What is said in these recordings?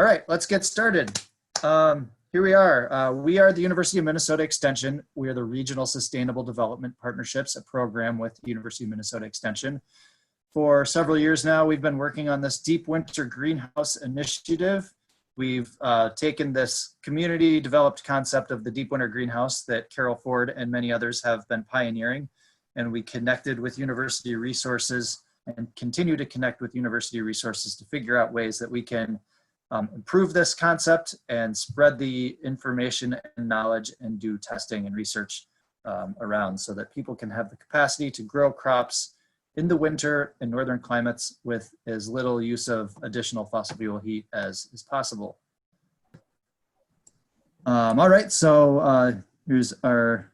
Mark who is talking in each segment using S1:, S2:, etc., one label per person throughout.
S1: right, let's get started. Here we are. We are the University of Minnesota Extension. We are the Regional Sustainable Development Partnerships, a program with the University of Minnesota Extension. For several years now, we've been working on this Deep Winter Greenhouse Initiative. We've taken this community developed concept of the Deep Winter Greenhouse that Carol Ford and many others have been pioneering, and we connected with university resources and continue to connect with university resources to figure out ways that we can improve this concept and spread the information and knowledge and do testing and research around so that people can have the capacity to grow crops in the winter in northern climates with as little use of additional fossil fuel heat as is possible. All right, so here's our,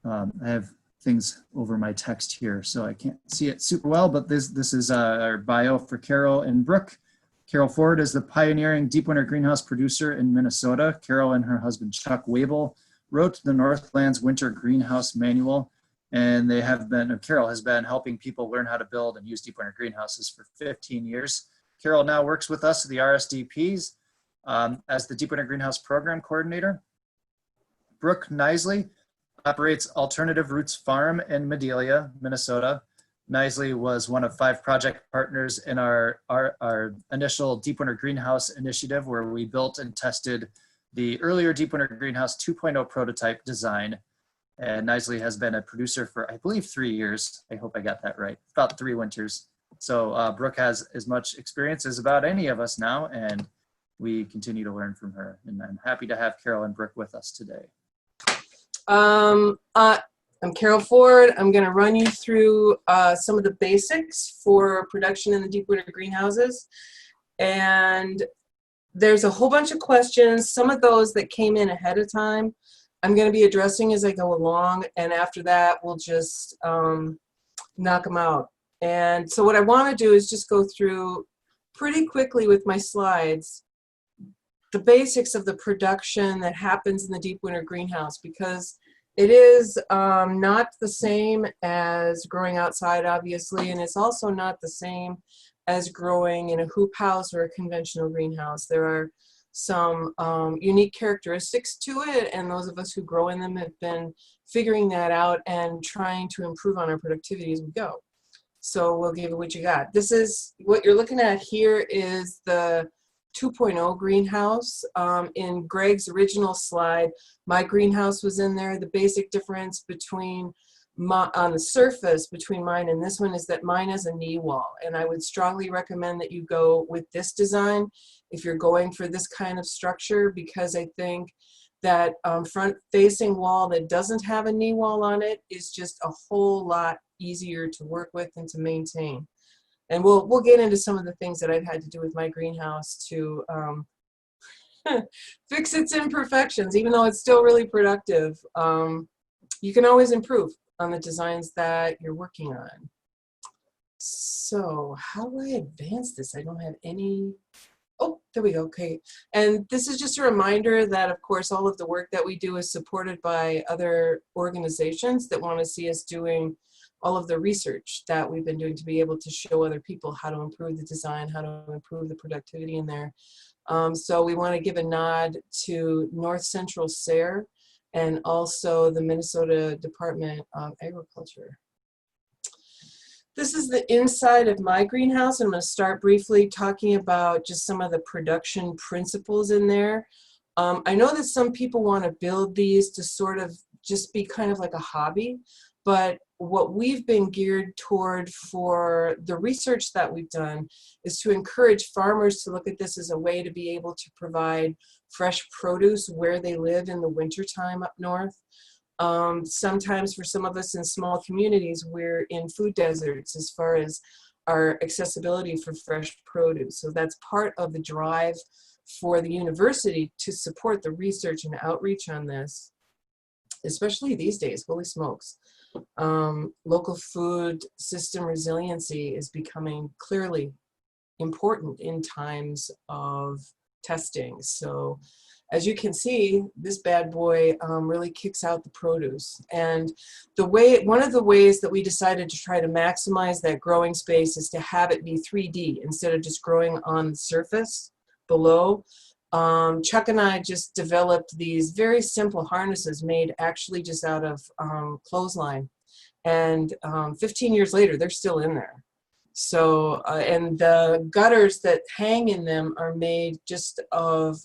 S1: I have things over my text here, so I can't see it super well, but this is our bio for Carol and Brooke. Carol Ford is the pioneering deep winter greenhouse producer in Minnesota. Carol and her husband Chuck Wabel wrote the Northlands Winter Greenhouse Manual, and they have been, or Carol has been helping people learn how to build and use deep winter greenhouses for 15 years. Carol now works with us at the RSDPs as the Deep Winter Greenhouse Program Coordinator. Brooke Knisley operates Alternative Roots Farm in Medelia, Minnesota. Knisley was one of 5 project partners in our initial Deep Winter Greenhouse initiative, where we built and tested the earlier Deep Winter Greenhouse 2.0 prototype design. And Knisley has been a producer for, I believe, 3 years. I hope I got that right, about 3 winters. So Brooke has as much experience as about any of us now, and we continue to learn from her. And I'm happy to have Carol and Brooke with us today.
S2: I'm Carol Ford. I'm going to run you through some of the basics for production in the deep winter greenhouses. And there's a whole bunch of questions. Some of those that came in ahead of time, I'm going to be addressing as I go along. And after that, we'll just knock them out. And so what I want to do is just go through pretty quickly with my slides the basics of the production that happens in the deep winter greenhouse, because it is not the same as growing outside, obviously, and it's also not the same as growing in a hoop house or a conventional greenhouse. There are some unique characteristics to it, and those of us who grow in them have been figuring that out and trying to improve on our productivity as we go. So we'll give it what you got. This is what you're looking at here is the 2.0 greenhouse. In Greg's original slide, my greenhouse was in there. The basic difference between on the surface between mine and this one is that mine has a knee wall, and I would strongly recommend that you go with this design if you're going for this kind of structure, because I think that front-facing wall that doesn't have a knee wall on it is just a whole lot easier to work with and to maintain. And we'll get into some of the things that I've had to do with my greenhouse to fix its imperfections, even though it's still really productive. You can always improve on the designs that you're working on. So how do I advance this? I don't have any. Oh, there we go. Okay. And this is just a reminder that, of course, all of the work that we do is supported by other organizations that want to see us doing all of the research that we've been doing to be able to show other people how to improve the design, how to improve the productivity in there. So we want to give a nod to North Central SARE and also the Minnesota Department of Agriculture. This is the inside of my greenhouse. I'm going to start briefly talking about just some of the production principles in there. I know that some people want to build these to sort of just be kind of like a hobby, but what we've been geared toward for the research that we've done is to encourage farmers to look at this as a way to be able to provide fresh produce where they live in the wintertime up north. Sometimes for some of us in small communities, we're in food deserts as far as our accessibility for fresh produce. So that's part of the drive for the university to support the research and outreach on this, especially these days, holy smokes. Local food system resiliency is becoming clearly important in times of testing. So as you can see, this bad boy really kicks out the produce. And one of the ways that we decided to try to maximize that growing space is to have it be 3D instead of just growing on the surface below. Chuck and I just developed these very simple harnesses made actually just out of clothesline. And 15 years later, they're still in there. So, and the gutters that hang in them are made just of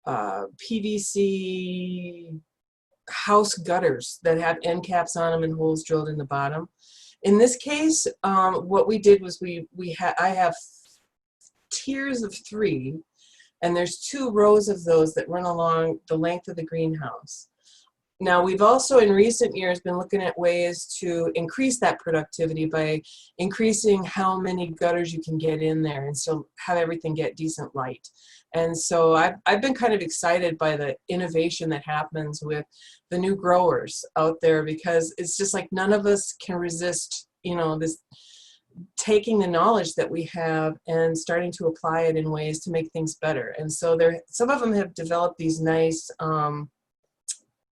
S2: PVC house gutters that have end caps on them and holes drilled in the bottom. In this case, what we did was I have tiers of 3, and there's 2 rows of those that run along the length of the greenhouse. Now, we've also in recent years been looking at ways to increase that productivity by increasing how many gutters you can get in there and still have everything get decent light. And so I've been kind of excited by the innovation that happens with the new growers out there, because it's just like none of us can resist, you know, this taking the knowledge that we have and starting to apply it in ways to make things better. And so some of them have developed these nice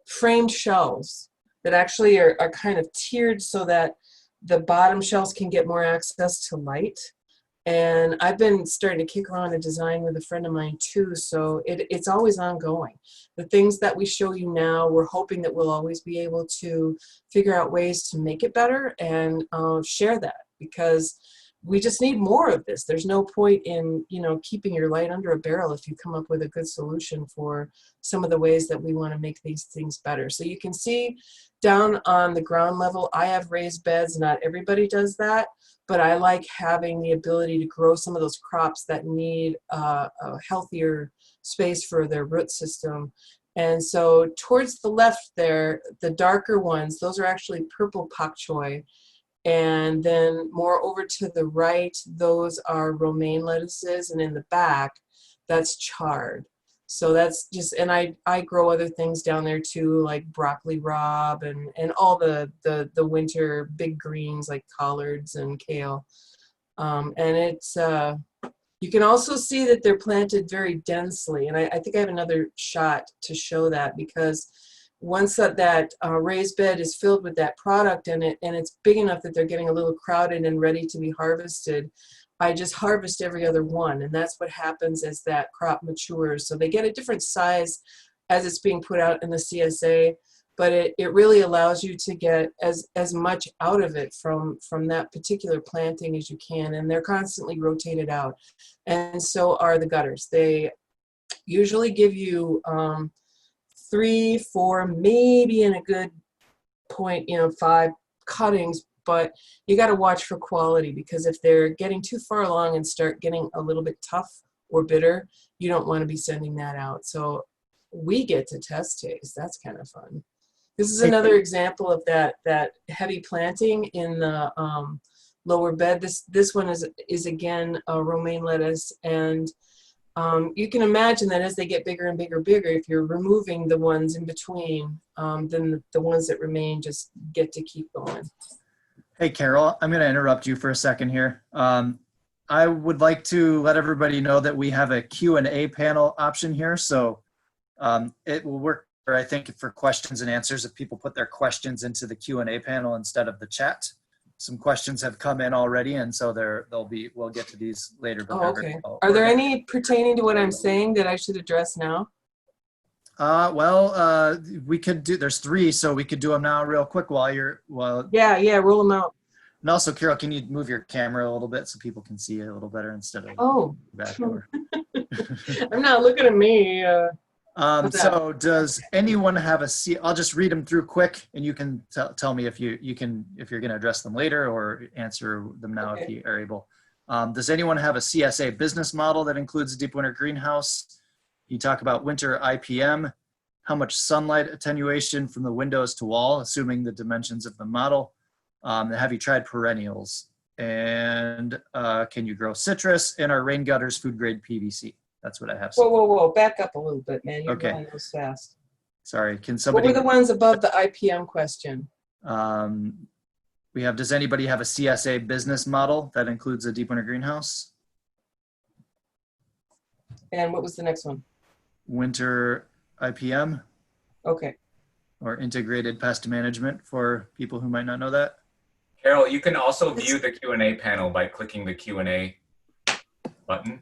S2: framed shelves that actually are kind of tiered so that the bottom shelves can get more access to light. And I've been starting to kick around a design with a friend of mine too, so it's always ongoing. The things that we show you now, we're hoping that we'll always be able to figure out ways to make it better and share that, because we just need more of this. There's no point in, you know, keeping your light under a barrel if you come up with a good solution for some of the ways that we want to make these things better. So you can see down on the ground level, I have raised beds. Not everybody does that, but I like having the ability to grow some of those crops that need a healthier space for their root system. And so towards the left there, the darker ones, those are actually purple pak choi. And then more over to the right, those are romaine lettuces, and in the back, that's chard. So that's just, and I grow other things down there too, like broccoli rabe and all the winter big greens like collards and kale. And it's, you can also see that they're planted very densely. And I think I have another shot to show that, because once that raised bed is filled with that product and it's big enough that they're getting a little crowded and ready to be harvested, I just harvest every other one. And that's what happens as that crop matures. So they get a different size as it's being put out in the CSA, but it really allows you to get as much out of it from that particular planting as you can. And they're constantly rotated out. And so are the gutters. They usually give you 3, 4, maybe in a good point, 5 cuttings, but you got to watch for quality, because if they're getting too far along and start getting a little bit tough or bitter, you don't want to be sending that out. So we get to test taste. That's kind of fun. This is another example of that heavy planting in the lower bed. This one is again a romaine lettuce, and you can imagine that as they get bigger and bigger, if you're removing the ones in between, then the ones that remain just get to keep going.
S1: Hey, Carol, I'm going to interrupt you for a second here. I would like to let everybody know that we have a Q&A panel option here. So it will work, I think, for questions and answers if people put their questions into the Q&A panel instead of the chat. Some questions have come in already, and so we'll get to these later.
S2: Oh, okay. Are there any pertaining to what I'm saying that I should address now?
S1: We could do, there's 3, so we could do them now real quick
S2: Yeah, roll them out.
S1: And also, Carol, can you move your camera a little bit so people can see it a little better instead of back over?
S2: I'm not looking at me.
S1: So does anyone have I'll just read them through quick, and you can tell me if you're going to address them later or answer them now. Okay. If you are able. Does anyone have a CSA business model that includes a deep winter greenhouse? You talk about winter IPM, how much sunlight attenuation from the windows to wall, assuming the dimensions of the model. Have you tried perennials? And can you grow citrus? And are rain gutters food grade PVC? That's what I have.
S2: Whoa. Back up a little bit, man. You're going those fast.
S1: Sorry. Can somebody?
S2: What were the ones above the IPM question?
S1: We have, does anybody have a CSA business model that includes a deep winter greenhouse?
S2: And what was the next one?
S1: Winter IPM.
S2: Okay.
S3: or integrated pest management for people who might not know that?
S4: Carol, you can also view the Q&A panel by clicking the Q&A button.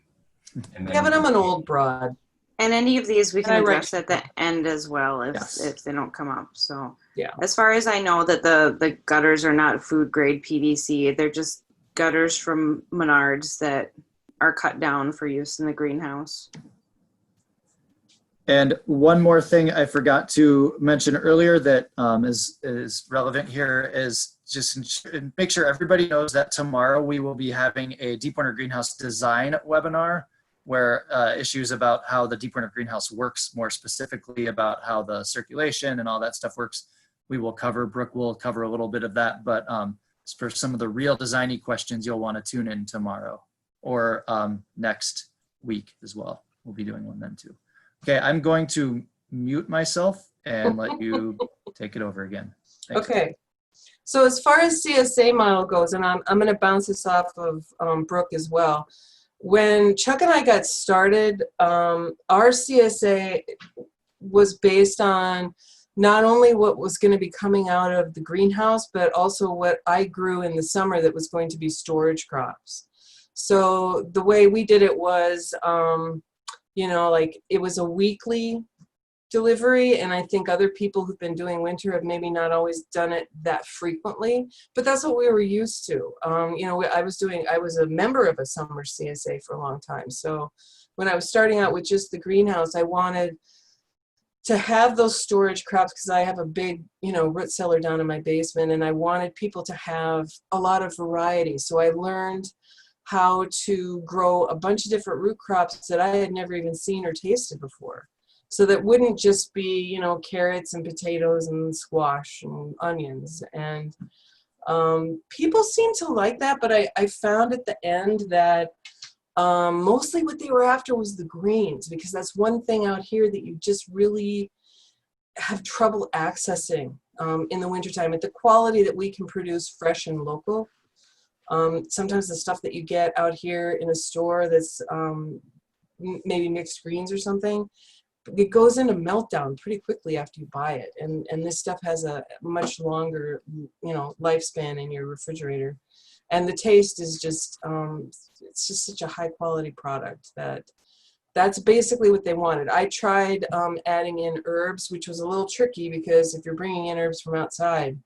S4: And
S2: Yeah, but I'm an old broad.
S5: And any of these we
S2: And
S5: can
S2: I write
S5: address at the end as well if
S1: Yes.
S5: if they don't come up. So
S2: Yeah.
S5: as far as I know, that the gutters are not food grade PVC. They're just gutters from Menards that are cut down for use in the greenhouse.
S1: And one more thing I forgot to mention earlier that is relevant here is just make sure everybody knows that tomorrow we will be having a Deep Winter Greenhouse design webinar where issues about how the Deep Winter Greenhouse works, more specifically about how the circulation and all that stuff works, we will cover. Brooke will cover a little bit of that, but for some of the real designy questions, you'll want to tune in tomorrow or next week as well. We'll be doing one then too. Okay, I'm going to mute myself and let you take it over again. Thanks.
S2: Okay. So as far as CSA model goes, and I'm going to bounce this off of Brooke as well. When Chuck and I got started, our CSA was based on not only what was going to be coming out of the greenhouse, but also what I grew in the summer that was going to be storage crops. So the way we did it was, you know, like it was a weekly delivery, and I think other people who've been doing winter have maybe not always done it that frequently, but that's what we were used to. You know, I was a member of a summer CSA for a long time. So when I was starting out with just the greenhouse, I wanted to have those storage crops because I have a big, you know, root cellar down in my basement, and I wanted people to have a lot of variety. So I learned how to grow a bunch of different root crops that I had never even seen or tasted before. So that wouldn't just be, you know, carrots and potatoes and squash and onions. And people seem to like that, but I found at the end that mostly what they were after was the greens, because that's one thing out here that you just really have trouble accessing in the wintertime at the quality that we can produce fresh and local. Sometimes the stuff that you get out here in a store that's maybe mixed greens or something, it goes into meltdown pretty quickly after you buy it. And this stuff has a much longer, you know, lifespan in your refrigerator. And the taste is just, it's just such a high quality product that's basically what they wanted. I tried adding in herbs, which was a little tricky because if you're bringing in herbs from outside,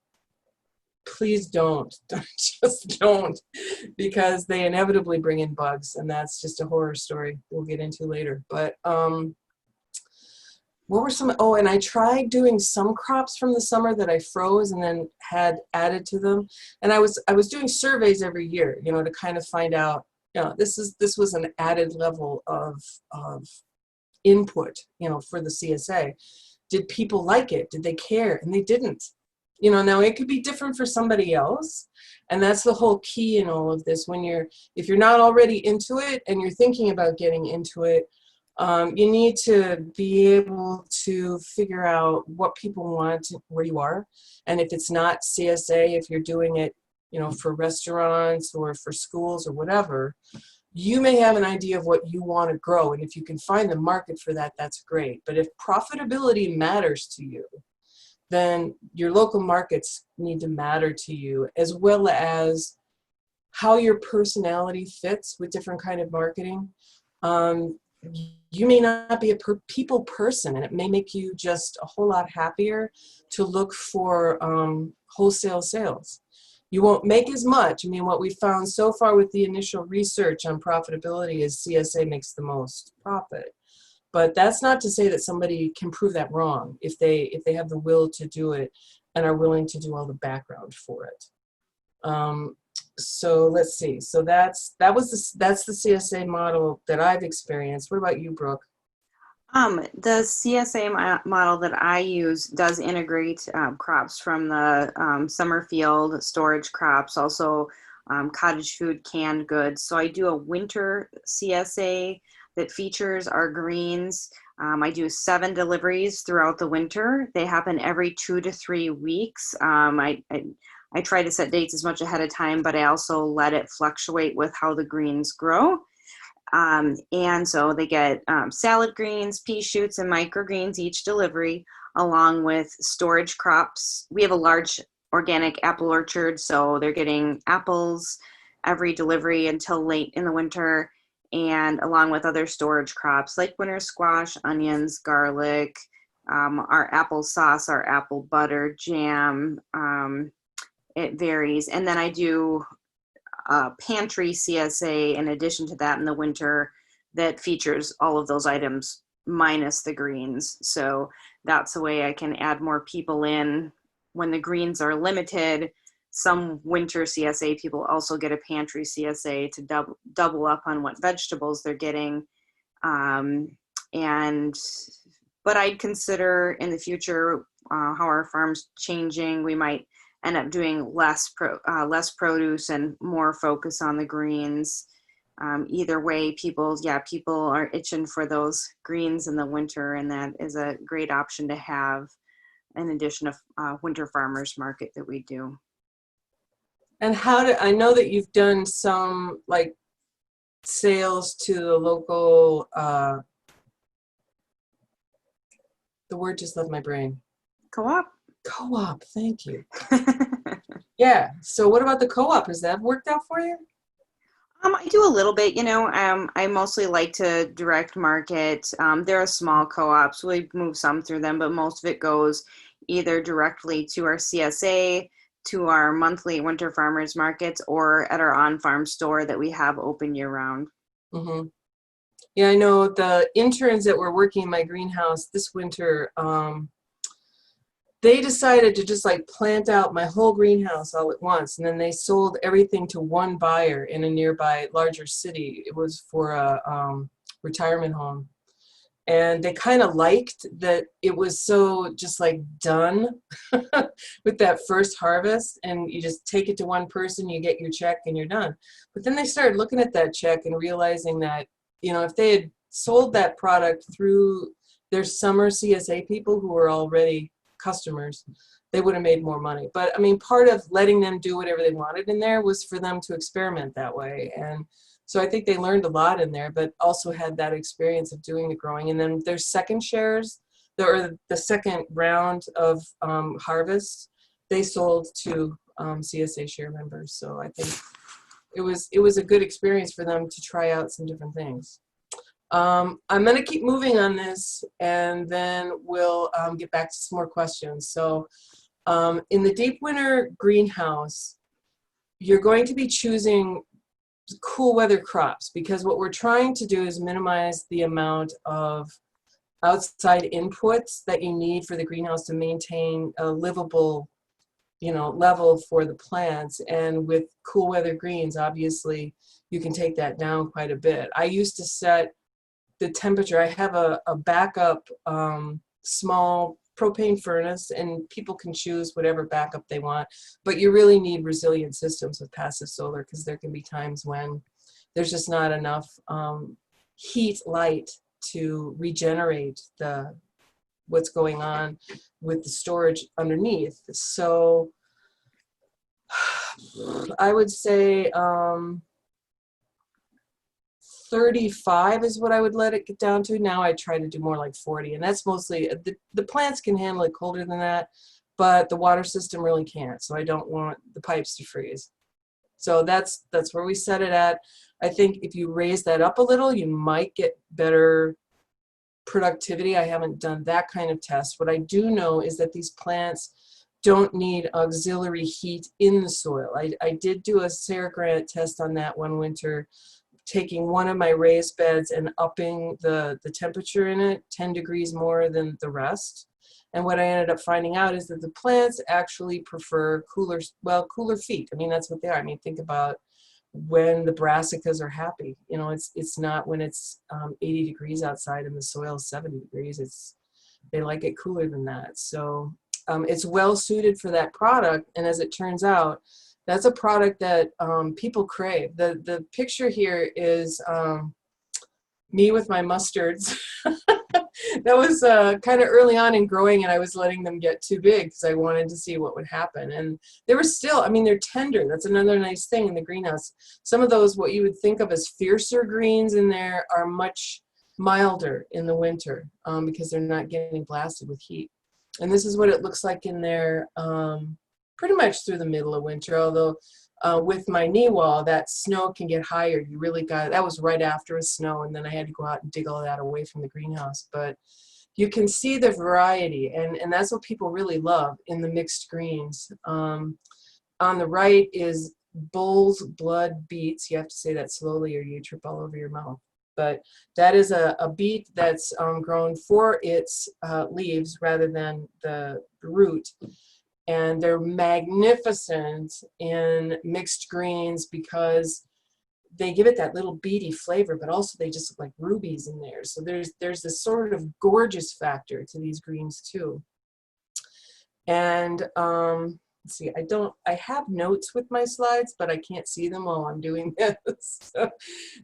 S2: please don't. Just don't, because they inevitably bring in bugs, and that's just a horror story we'll get into later. But what were some, oh, and I tried doing some crops from the summer that I froze and then had added to them. And I was doing surveys every year, you know, to kind of find out, you know, this was an added level of input, you know, for the CSA. Did people like it? Did they care? And they didn't. You know, now it could be different for somebody else. And that's the whole key in all of this. If you're not already into it and you're thinking about getting into it, you need to be able to figure out what people want where you are. And if it's not CSA, if you're doing it, you know, for restaurants or for schools or whatever, you may have an idea of what you want to grow. And if you can find the market for that, that's great. But if profitability matters to you, then your local markets need to matter to you, as well as how your personality fits with different kind of marketing. You may not be a people person, and it may make you just a whole lot happier to look for wholesale sales. You won't make as much. I mean, what we found so far with the initial research on profitability is CSA makes the most profit. But that's not to say that somebody can prove that wrong if they have the will to do it and are willing to do all the background for it. So let's see. So that's the CSA model that I've experienced. What about you, Brooke?
S5: The CSA model that I use does integrate crops from the summer field, storage crops, also cottage food, canned goods. So I do a winter CSA that features our greens. I do 7 deliveries throughout the winter. They happen every 2 to 3 weeks. I try to set dates as much ahead of time, but I also let it fluctuate with how the greens grow. And so they get salad greens, pea shoots, and microgreens each delivery, along with storage crops. We have a large organic apple orchard, so they're getting apples every delivery until late in the winter. and along with other storage crops like winter squash, onions, garlic, our applesauce, our apple butter, jam. It varies. And then I do pantry CSA in addition to that in the winter that features all of those items minus the greens. So that's a way I can add more people in when the greens are limited. Some winter CSA people also get a pantry CSA to double up on what vegetables they're getting. But I'd consider in the future how our farm's changing. We might end up doing less produce and more focus on the greens. Either way, people are itching for those greens in the winter, and that is a great option to have in addition to winter farmers market that we do.
S2: And I know that you've done some like sales to the local, the word just left my brain.
S5: Co-op.
S2: Co-op, thank you. Yeah, so what about the co-op? Has that worked out for you?
S5: I do a little bit, I mostly like to direct market. There are small co-ops. We move some through them, but most of it goes either directly to our CSA, to our monthly winter farmers markets, or at our on-farm store that we have open year-round.
S2: Mm-hmm. Yeah, I know the interns that were working in my greenhouse this winter, they decided to just like plant out my whole greenhouse all at once, and then they sold everything to one buyer in a nearby larger city. It was for a retirement home. And they kind of liked that it was so just like done with that first harvest, and you just take it to one person, you get your check, and you're done. But then they started looking at that check and realizing that, if they had sold that product through their summer CSA people who were already customers, they would have made more money. But I mean, part of letting them do whatever they wanted in there was for them to experiment that way. And so I think they learned a lot in there, but also had that experience of doing the growing. And then their second shares, or the second round of harvest, they sold to CSA share members. So I think it was a good experience for them to try out some different things. I'm going to keep moving on this, and then we'll get back to some more questions. So in the deep winter greenhouse, you're going to be choosing cool weather crops, because what we're trying to do is minimize the amount of outside inputs that you need for the greenhouse to maintain a livable, level for the plants. And with cool weather greens, obviously, you can take that down quite a bit. I used to set the temperature. I have a backup small propane furnace, and people can choose whatever backup they want, but you really need resilient systems with passive solar, because there can be times when there's just not enough heat light to regenerate what's going on with the storage underneath. So I would say 35 is what I would let it get down to. Now I try to do more like 40, and that's mostly, the plants can handle it colder than that, but the water system really can't, so I don't want the pipes to freeze. So that's where we set it at. I think if you raise that up a little, you might get better productivity. I haven't done that kind of test. What I do know is that these plants don't need auxiliary heat in the soil. I did do a Sarah Grant test on that one winter, taking one of my raised beds and upping the temperature in it 10 degrees more than the rest. And what I ended up finding out is that the plants actually prefer cooler feet. I mean, that's what they are. I mean, think about when the brassicas are happy. It's not when it's 80 degrees outside and the soil is 70 degrees. They like it cooler than that. So it's well suited for that product. And as it turns out, that's a product that people crave. The picture here is me with my mustards. That was kind of early on in growing, and I was letting them get too big because I wanted to see what would happen. And they were still, they're tender. That's another nice thing in the greenhouse. Some of those, what you would think of as fiercer greens in there, are much milder in the winter because they're not getting blasted with heat. And this is what it looks like in there pretty much through the middle of winter, although with my knee wall, that snow can get higher. You really got, that was right after a snow, and then I had to go out and dig all that away from the greenhouse. But you can see the variety, and that's what people really love in the mixed greens. On the right is bull's blood beets. You have to say that slowly or you trip all over your mouth. But that is a beet that's grown for its leaves rather than the root. And they're magnificent in mixed greens because they give it that little beady flavor, but also they just look like rubies in there. So there's this sort of gorgeous factor to these greens too. And let's see, I have notes with my slides, but I can't see them while I'm doing this.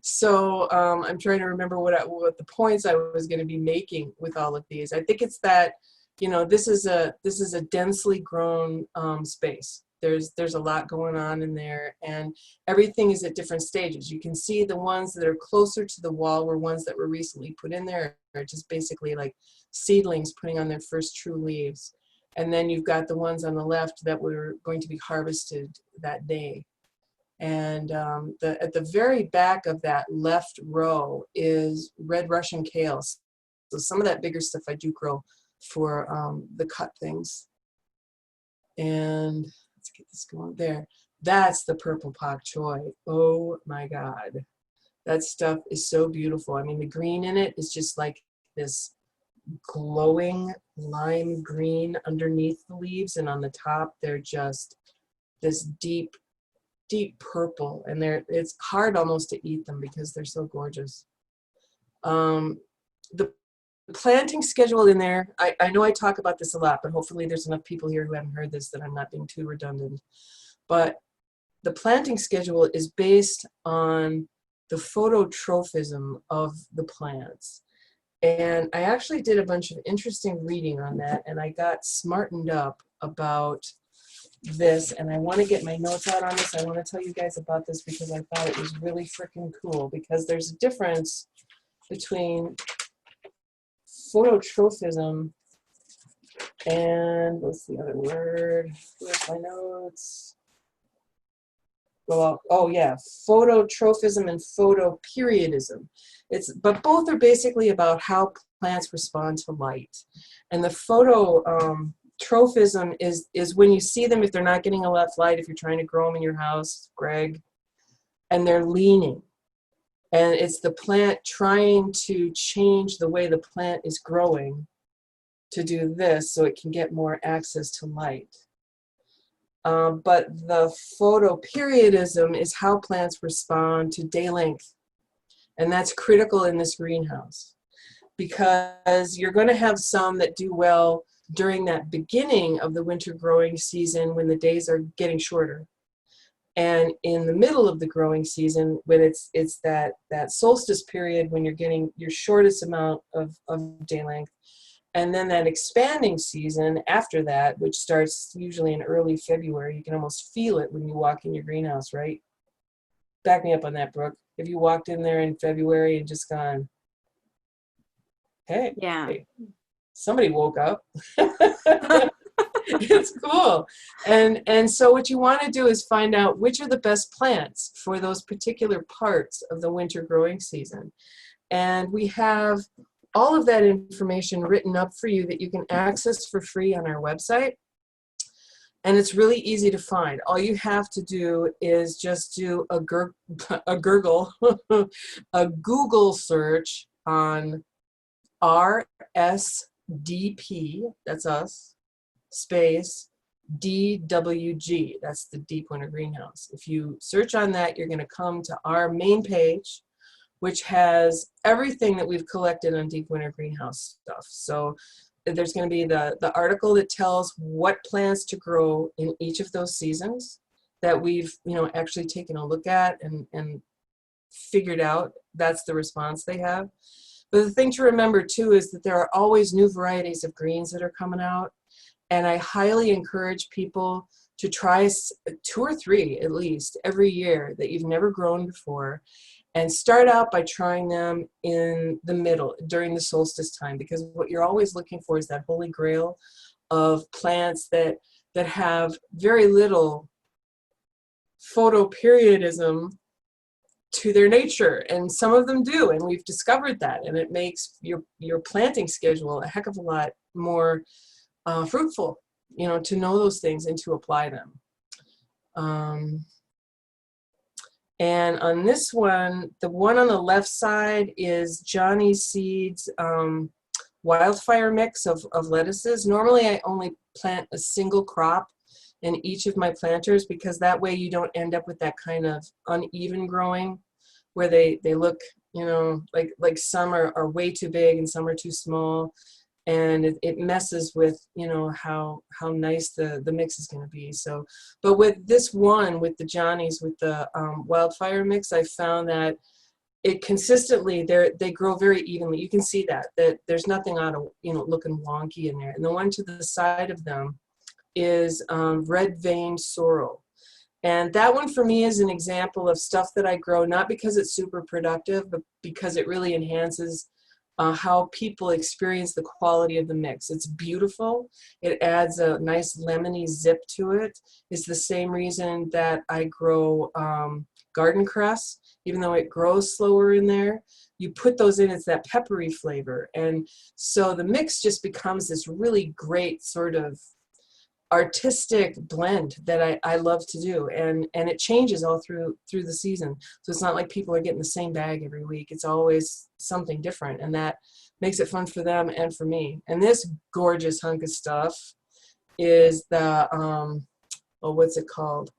S2: So I'm trying to remember what the points I was going to be making with all of these. I think it's that, you know, this is a densely grown space. There's a lot going on in there, and everything is at different stages. You can see the ones that are closer to the wall were ones that were recently put in there, are just basically like seedlings putting on their first true leaves. And then you've got the ones on the left that were going to be harvested that day. And at the very back of that left row is red Russian kale. So some of that bigger stuff I do grow for the cut things. And let's get this going there. That's the purple pak choi. Oh my God. That stuff is so beautiful. I mean, the green in it is just like this glowing lime green underneath the leaves, and on the top they're just this deep purple, and it's hard almost to eat them because they're so gorgeous. The planting schedule in there, I know I talk about this a lot, but hopefully there's enough people here who haven't heard this that I'm not being too redundant. But the planting schedule is based on the phototrophism of the plants. And I actually did a bunch of interesting reading on that, and I got smartened up about this, and I want to get my notes out on this. I want to tell you guys about this because I thought it was really freaking cool, because there's a difference between phototrophism and, what's the other word? Where's my notes? Well, oh yeah, phototrophism and photoperiodism. But both are basically about how plants respond to light. And the phototrophism is when you see them, if they're not getting enough light, if you're trying to grow them in your house, Greg, and they're leaning. And it's the plant trying to change the way the plant is growing to do this so it can get more access to light. But the photoperiodism is how plants respond to day length. And that's critical in this greenhouse, because you're going to have some that do well during that beginning of the winter growing season when the days are getting shorter. And in the middle of the growing season, when it's that solstice period when you're getting your shortest amount of day length. And then that expanding season after that, which starts usually in early February, you can almost feel it when you walk in your greenhouse, right? Back me up on that, Brooke. If you walked in there in February and just gone, hey,
S5: Yeah.
S2: somebody woke up. It's cool. And so what you want to do is find out which are the best plants for those particular parts of the winter growing season. And we have all of that information written up for you that you can access for free on our website. And it's really easy to find. All you have to do is just do a Google search on RSDP, that's us, space DWG, that's the Deep Winter Greenhouse. If you search on that, you're going to come to our main page, which has everything that we've collected on Deep Winter Greenhouse stuff. So there's going to be the article that tells what plants to grow in each of those seasons that we've actually taken a look at and figured out that's the response they have. But the thing to remember too is that there are always new varieties of greens that are coming out, and I highly encourage people to try 2 or 3 at least every year that you've never grown before. And start out by trying them in the middle during the solstice time, because what you're always looking for is that holy grail of plants that have very little photoperiodism to their nature, and some of them do, and we've discovered that, and it makes your planting schedule a heck of a lot more fruitful, you know, to know those things and to apply them. And on this one, the one on the left side is Johnny Seed's wildfire mix of lettuces. Normally I only plant a single crop in each of my planters, because that way you don't end up with that kind of uneven growing where they look, you know, like some are way too big and some are too small, and it messes with, you know, how nice the mix is going to be. So, but with this one, with the Johnny's, with the wildfire mix, I found that it consistently, they grow very evenly. You can see that there's nothing out of, you know, looking wonky in there. And the one to the side of them is red vein sorrel. And that one for me is an example of stuff that I grow, not because it's super productive, but because it really enhances how people experience the quality of the mix. It's beautiful. It adds a nice lemony zip to it. It's the same reason that I grow garden cress, even though it grows slower in there. You put those in, it's that peppery flavor. And so the mix just becomes this really great sort of artistic blend that I love to do, and it changes all through the season. So it's not like people are getting the same bag every week. It's always something different, and that makes it fun for them and for me. And this gorgeous hunk of stuff is the oh, what's it called?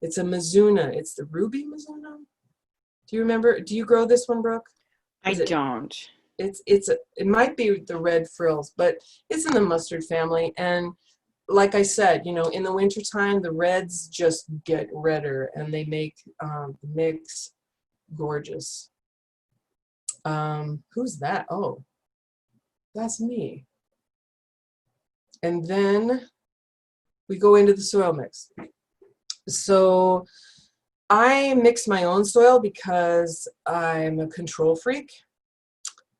S2: It's a Mizuna. It's the ruby Mizuna. Do you remember? Do you grow this one, Brooke?
S5: I don't.
S2: It might be the red frills, but it's in the mustard family. And like I said, you know, in the wintertime, the reds just get redder and they make the mix gorgeous. Who's that? Oh, that's me. And then we go into the soil mix. So I mix my own soil because I'm a control freak.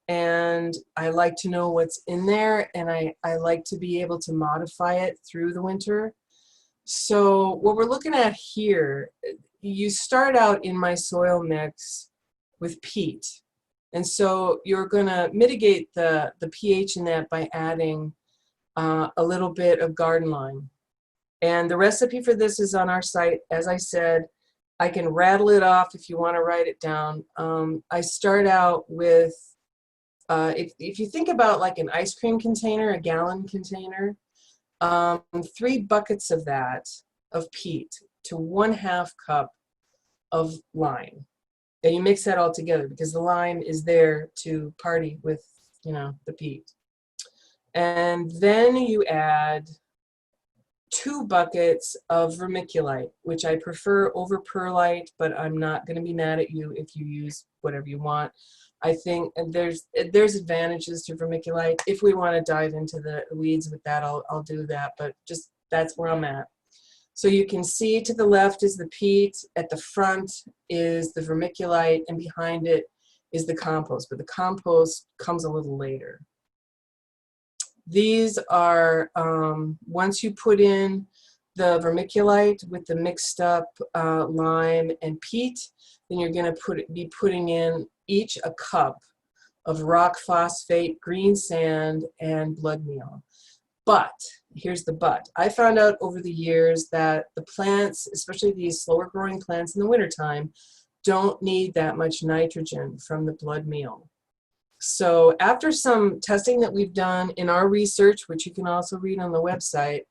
S2: And I like to know what's in there, and I like to be able to modify it through the winter. So what we're looking at here, you start out in my soil mix with peat. And so you're going to mitigate the pH in that by adding a little bit of garden lime. And the recipe for this is on our site. As I said, I can rattle it off if you want to write it down. I start out with if you think about like an ice cream container, a gallon container, 3 buckets of that, of peat, to 1/2 cup of lime. And you mix that all together because the lime is there to party with, you know, the peat. And then you add 2 buckets of vermiculite, which I prefer over perlite, but I'm not going to be mad at you if you use whatever you want. I think there's advantages to vermiculite. If we want to dive into the weeds with that, I'll do that, but just that's where I'm at. So you can see to the left is the peat, at the front is the vermiculite, and behind it is the compost, but the compost comes a little later. These are, once you put in the vermiculite with the mixed up lime and peat, then you're going to be putting in each a cup of rock phosphate, green sand, and blood meal. But, here's the but. I found out over the years that the plants, especially these slower growing plants in the wintertime, don't need that much nitrogen from the blood meal. So after some testing that we've done in our research, which you can also read on the website,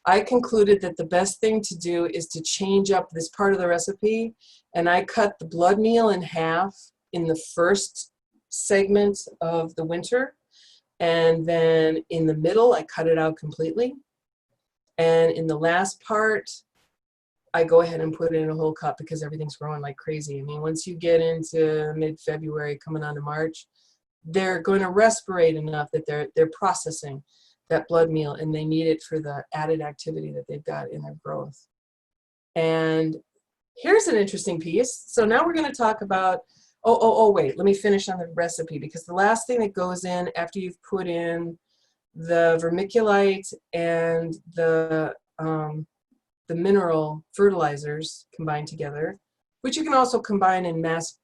S2: I concluded that the best thing to do is to change up this part of the recipe, and I cut the blood meal in half in the first segment of the winter, and then in the middle I cut it out completely, and in the last part I go ahead and put it in a whole cup because everything's growing like crazy. I mean, once you get into mid-February coming on to March, they're going to respirate enough that they're processing that blood meal, and they need it for the added activity that they've got in their growth. And here's an interesting piece. So now we're going to talk about, wait, let me finish on the recipe, because the last thing that goes in after you've put in the vermiculite and the the mineral fertilizers combined together, which you can also combine in mass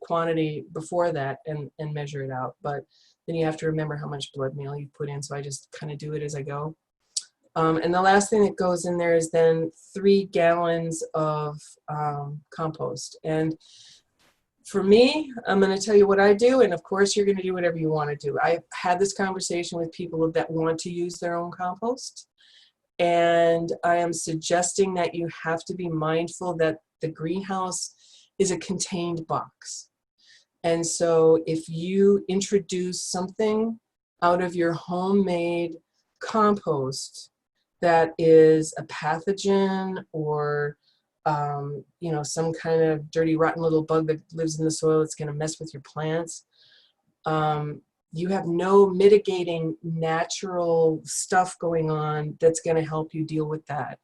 S2: quantity before that and measure it out. But then you have to remember how much blood meal you put in. So I just kind of do it as I go. And the last thing that goes in there is then 3 gallons of compost. And for me, I'm going to tell you what I do. And of course, you're going to do whatever you want to do. I've had this conversation with people that want to use their own compost. And I am suggesting that you have to be mindful that the greenhouse is a contained box. And so if you introduce something out of your homemade compost that is a pathogen or you know, some kind of dirty, rotten little bug that lives in the soil that's going to mess with your plants, you have no mitigating natural stuff going on that's going to help you deal with that.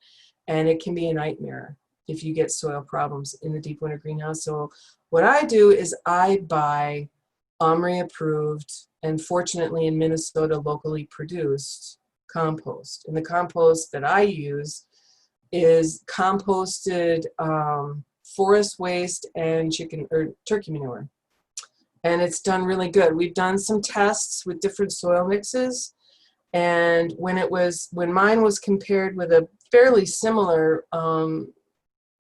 S2: And it can be a nightmare if you get soil problems in the deep winter greenhouse. So what I do is I buy OMRI approved and fortunately in Minnesota locally produced compost. And the compost that I use is composted forest waste and chicken or turkey manure. And it's done really good. We've done some tests with different soil mixes. And when mine was compared with a fairly similar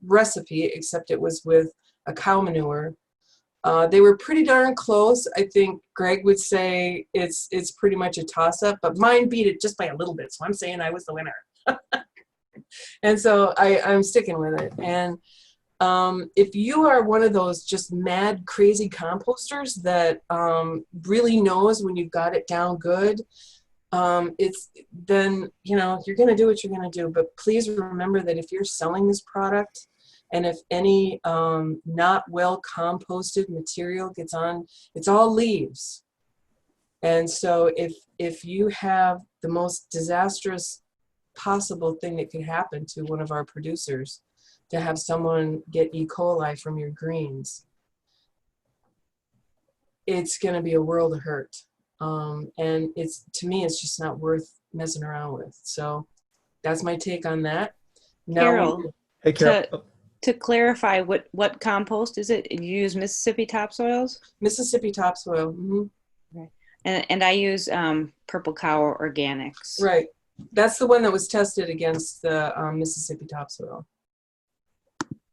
S2: recipe, except it was with a cow manure, they were pretty darn close. I think Greg would say it's pretty much a toss-up, but mine beat it just by a little bit. So I'm saying I was the winner. And so I'm sticking with it. And if you are one of those just mad, crazy composters that really knows when you've got it down good, then, you know, you're going to do what you're going to do. But please remember that if you're selling this product, and if any not well composted material gets on, it's all leaves. And so if you have the most disastrous possible thing that could happen to one of our producers, to have someone get E. coli from your greens, it's going to be a world of hurt. And to me, it's just not worth messing around with. So that's my take on that. Now,
S5: Carol,
S3: Hey, Carol.
S5: to clarify, what compost is it? You use Mississippi topsoils?
S2: Mississippi topsoil. Mm-hmm.
S5: Right. And I use Purple Cow Organics.
S2: Right. That's the one that was tested against the Mississippi topsoil.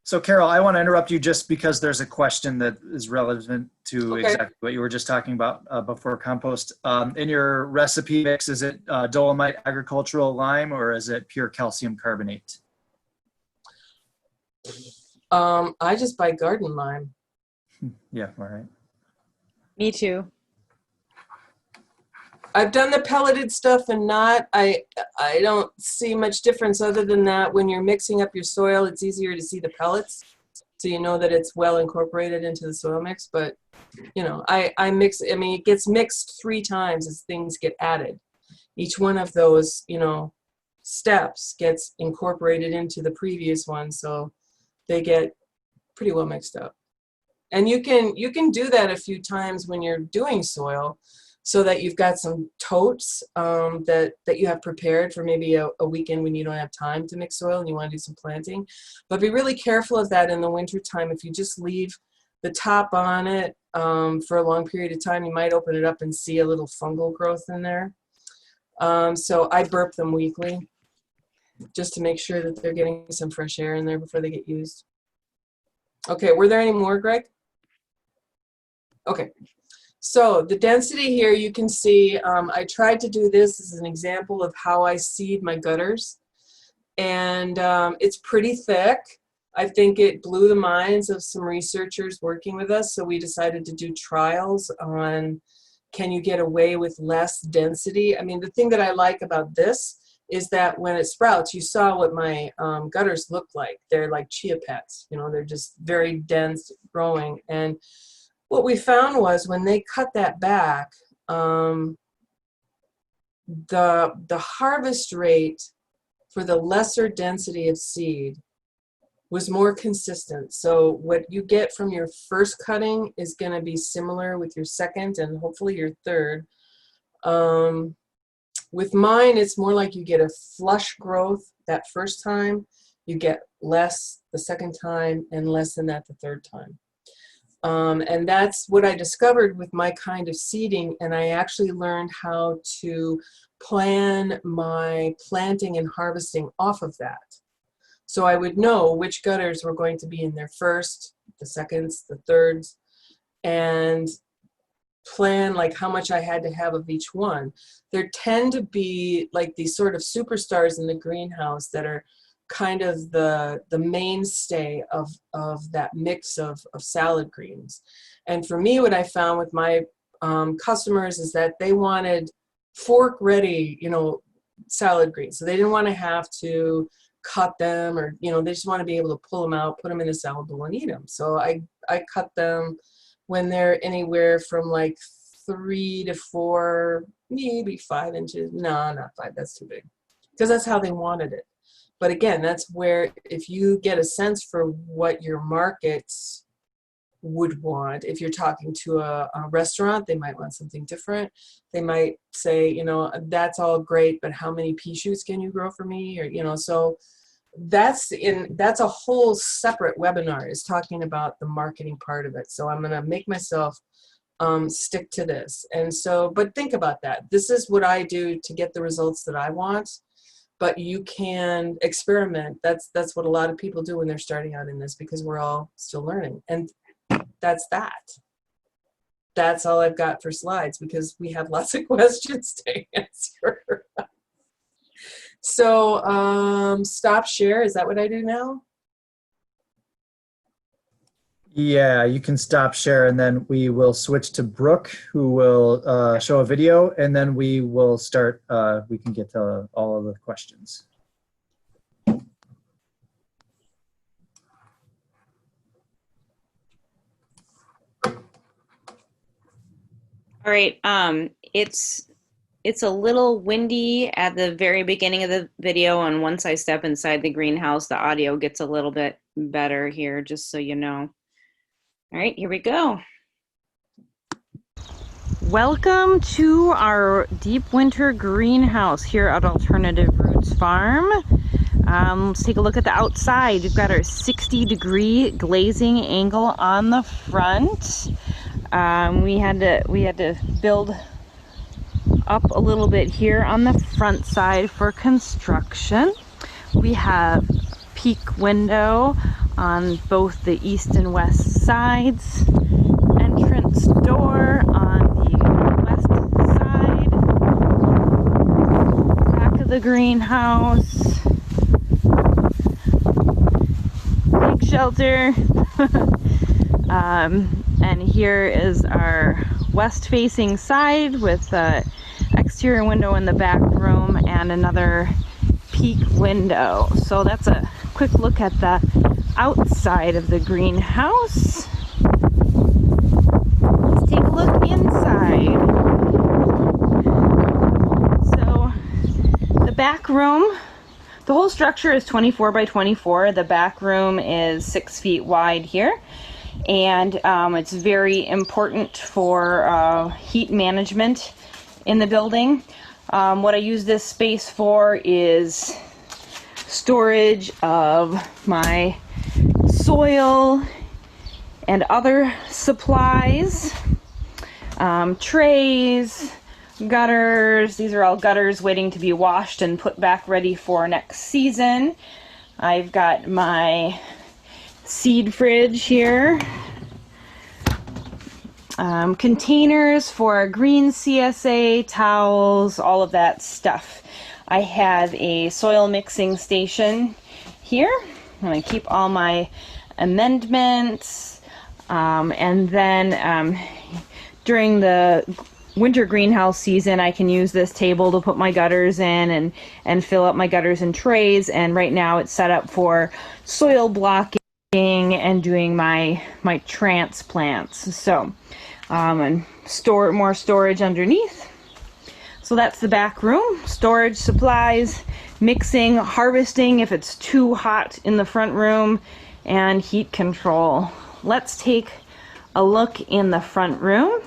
S3: So Carol, I want to interrupt you just because there's a question that is relevant to
S2: Okay.
S3: exactly what you were just talking about before compost. In your recipe mix, is it dolomite agricultural lime or is it pure calcium carbonate?
S2: I just buy garden lime.
S3: Yeah, all right.
S5: Me too.
S2: I've done the pelleted stuff and not. I don't see much difference other than that when you're mixing up your soil, it's easier to see the pellets. So you know that it's well incorporated into the soil mix. But, you know, I mix, I mean, it gets mixed 3 times as things get added. Each one of those, you know, steps gets incorporated into the previous one. So they get pretty well mixed up. And you can do that a few times when you're doing soil, so that you've got some totes that you have prepared for maybe a weekend when you don't have time to mix soil and you want to do some planting. But be really careful of that in the winter time. If you just leave the top on it for a long period of time, you might open it up and see a little fungal growth in there. So I burp them weekly just to make sure that they're getting some fresh air in there before they get used. Okay, were there any more, Greg? Okay. So the density here, you can see, I tried to do this as an example of how I seed my gutters. And it's pretty thick. I think it blew the minds of some researchers working with us. So we decided to do trials on, can you get away with less density? I mean, the thing that I like about this is that when it sprouts, you saw what my gutters look like. They're like chia pets, you know, they're just very dense growing. And what we found was when they cut that back, the harvest rate for the lesser density of seed was more consistent. So what you get from your first cutting is going to be similar with your second and hopefully your third. With mine, it's more like you get a flush growth that first time, You get less the second time and less than that the third time. And that's what I discovered with my kind of seeding, and I actually learned how to plan my planting and harvesting off of that. So I would know which gutters were going to be in there first, the seconds, the thirds, and plan like how much I had to have of each one. There tend to be like these sort of superstars in the greenhouse that are kind of the mainstay of that mix of salad greens. And for me, what I found with my customers is that they wanted fork ready, you know, salad greens. So they didn't want to have to cut them, or, you know, they just want to be able to pull them out, put them in a salad bowl and eat them. So I cut them when they're anywhere from like 3 to 4, maybe 5 inches. No, not 5, that's too big, because that's how they wanted it. But again, that's where, if you get a sense for what your markets would want, if you're talking to a restaurant, they might want something different. They might say, you know, that's all great, but how many pea shoots can you grow for me? Or, you know, so that's a whole separate webinar, is talking about the marketing part of it. So I'm going to make myself stick to this. And so, but think about that. This is what I do to get the results that I want. But you can experiment. That's what a lot of people do when they're starting out in this, because we're all still learning. And that's that. That's all I've got for slides, because we have lots of questions to answer. So stop share. Is that what I do now?
S3: Yeah, you can stop share, and then we will switch to Brooke, who will show a video, and then we will start, we can get to all of the questions.
S5: All right, it's a little windy at the very beginning of the video, and once I step inside the greenhouse, the audio gets a little bit better here, just so you know. All right, here we go. Welcome to our deep winter greenhouse here at Alternative Roots Farm. Let's take a look at the outside. We've got our 60-degree glazing angle on the front. We had to build up a little bit here on the front side for construction. We have peak window on both the east and west sides, entrance door on the west side, back of the greenhouse, big shelter, and here is our west facing side with the exterior window in the back room and another peak window. So that's a quick look at the outside of the greenhouse. Let's take a look inside. So the back room, the whole structure is 24 by 24. The back room is 6 feet wide here, and it's very important for heat management in the building. What I use this space for is storage of my soil and other supplies, trays, gutters. These are all gutters waiting to be washed and put back ready for next season. I've got my seed fridge here. Containers for green CSA, towels, all of that stuff. I have a soil mixing station here. I'm going to keep all my amendments, and then during the winter greenhouse season, I can use this table to put my gutters in and fill up my gutters and trays. And right now it's set up for soil blocking and doing my transplants. So and more storage underneath. So that's the back room. Storage, supplies, mixing, harvesting if it's too hot in the front room, and heat control. Let's take a look in the front room.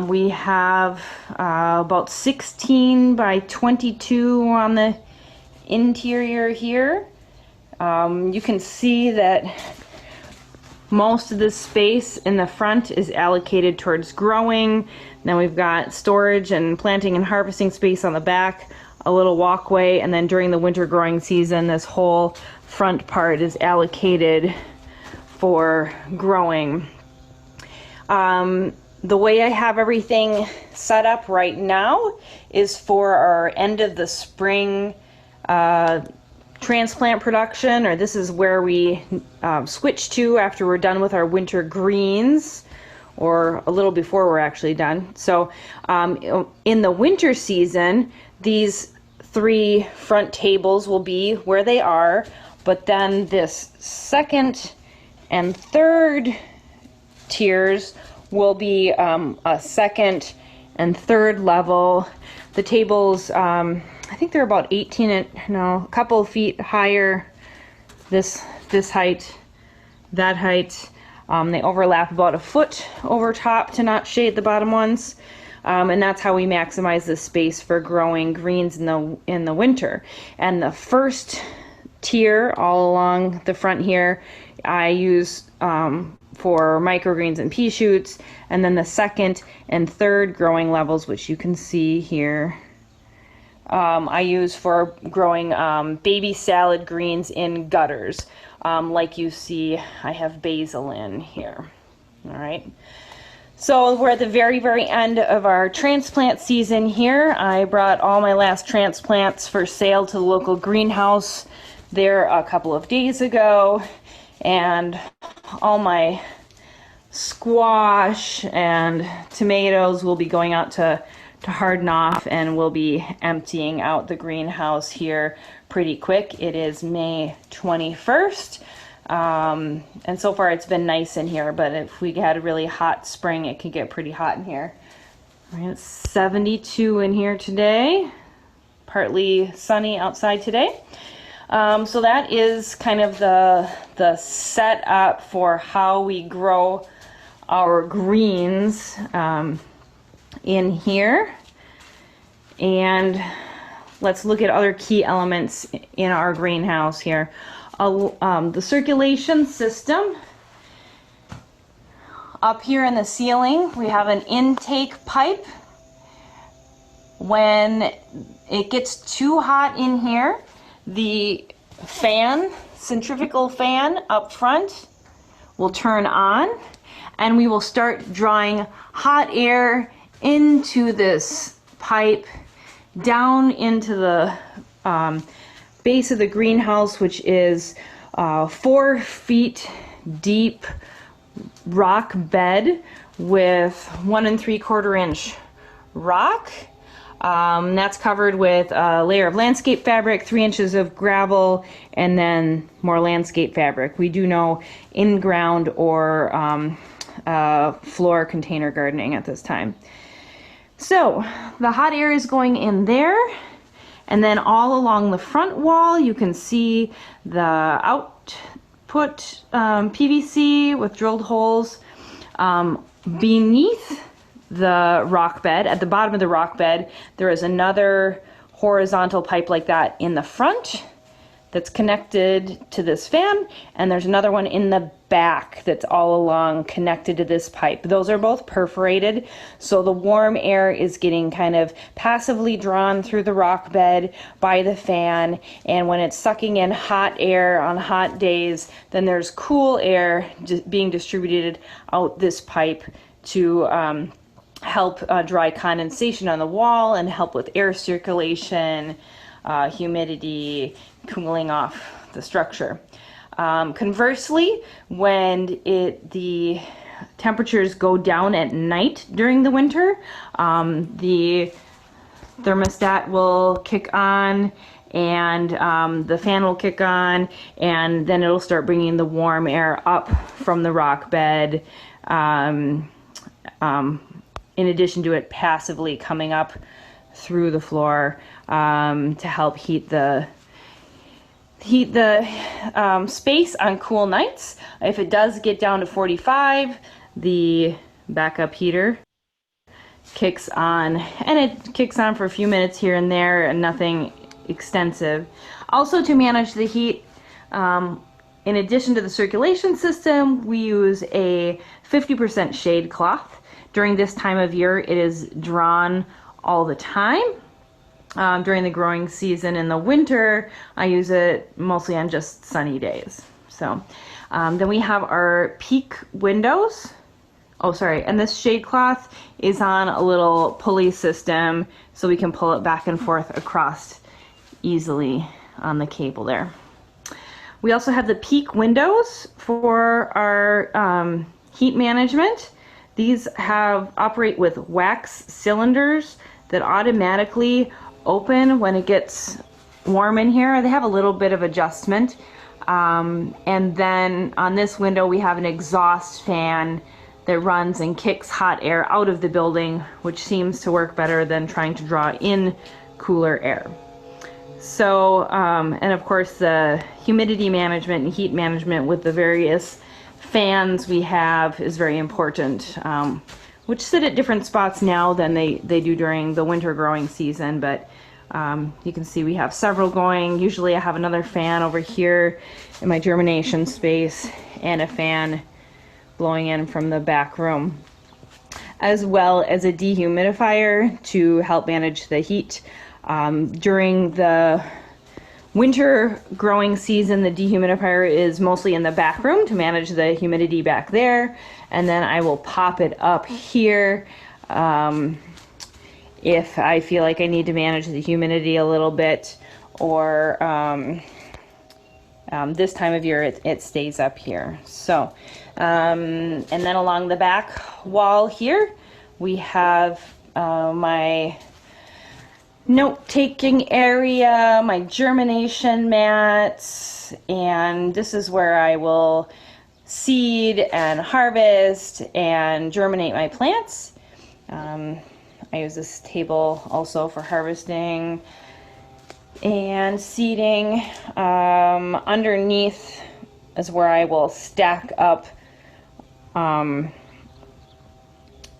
S5: We have about 16 by 22 on the interior here. You can see that most of this space in the front is allocated towards growing. Then we've got storage and planting and harvesting space on the back, a little walkway, and then during the winter growing season, this whole front part is allocated for growing. The way I have everything set up right now is for our end of the spring transplant production, or this is where we switch to after we're done with our winter greens, or a little before we're actually done. So in the winter season, these 3 front tables will be where they are, but then this second and third tiers will be a second and third level. The tables, I think they're about 18 and a couple of feet higher. This height, that height. They overlap about a foot over top to not shade the bottom ones. And that's how we maximize the space for growing greens in the winter. And the first tier all along the front here, I use for microgreens and pea shoots, and then the second and third growing levels, which you can see here, I use for growing baby salad greens in gutters. Like you see, I have basil in here. All right. So we're at the very, very end of our transplant season here. I brought all my last transplants for sale to the local greenhouse there a couple of days ago, and all my squash and tomatoes will be going out to harden off, and we'll be emptying out the greenhouse here pretty quick. It is May 21st. And so far it's been nice in here, but if we had a really hot spring, it could get pretty hot in here. It's 72 in here today, partly sunny outside today. So that is kind of the setup for how we grow our greens in here. And let's look at other key elements in our greenhouse here. The circulation system. Up here in the ceiling, we have an intake pipe. When it gets too hot in here, the fan, centrifugal fan up front, will turn on, and we will start drawing hot air into this pipe down into the base of the greenhouse, which is 4 feet deep rock bed with 1 3/4 inch rock. That's covered with a layer of landscape fabric, 3 inches of gravel, and then more landscape fabric. We do no in-ground or floor container gardening at this time. So the hot air is going in there, and then all along the front wall you can see the output PVC with drilled holes. Beneath the rock bed, at the bottom of the rock bed, there is another horizontal pipe like that in the front that's connected to this fan, and there's another one in the back that's all along connected to this pipe. Those are both perforated, so the warm air is getting kind of passively drawn through the rock bed by the fan, and when it's sucking in hot air on hot days, then there's cool air being distributed out this pipe to help dry condensation on the wall and help with air circulation, humidity, cooling off the structure. Conversely, when the temperatures go down at night during the winter, the thermostat will kick on, and the fan will kick on, and then it'll start bringing the warm air up from the rock bed, in addition to it passively coming up through the floor to help heat the space on cool nights. If it does get down to 45, the backup heater kicks on, and it kicks on for a few minutes here and there, and nothing extensive. Also, to manage the heat,
S4: In addition to the circulation system, we use a 50% shade cloth. During this time of year, it is drawn all the time. During the growing season in the winter, I use it mostly on just sunny days. So then we have our peak windows. Oh, sorry. And this shade cloth is on a little pulley system, so we can pull it back and forth across easily on the cable there. We also have the peak windows for our heat management. These operate with wax cylinders that automatically open when it gets warm in here. They have a little bit of adjustment. And then on this window, we have an exhaust fan that runs and kicks hot air out of the building, which seems to work better than trying to draw in cooler air. So, and of course the humidity management and heat management with the various fans we have is very important, which sit at different spots now than they do during the winter growing season. But you can see we have several going. Usually I have another fan over here in my germination space and a fan blowing in from the back room, as well as a dehumidifier to help manage the heat. During the winter growing season, the dehumidifier is mostly in the back room to manage the humidity back there, and then I will pop it up here if I feel like I need to manage the humidity a little bit, or this time of year it stays up here. So and then along the back wall here we have my note-taking area, my germination mats, and this is where I will seed and harvest and germinate my plants. I use this table also for harvesting and seeding. Underneath is where I will stack up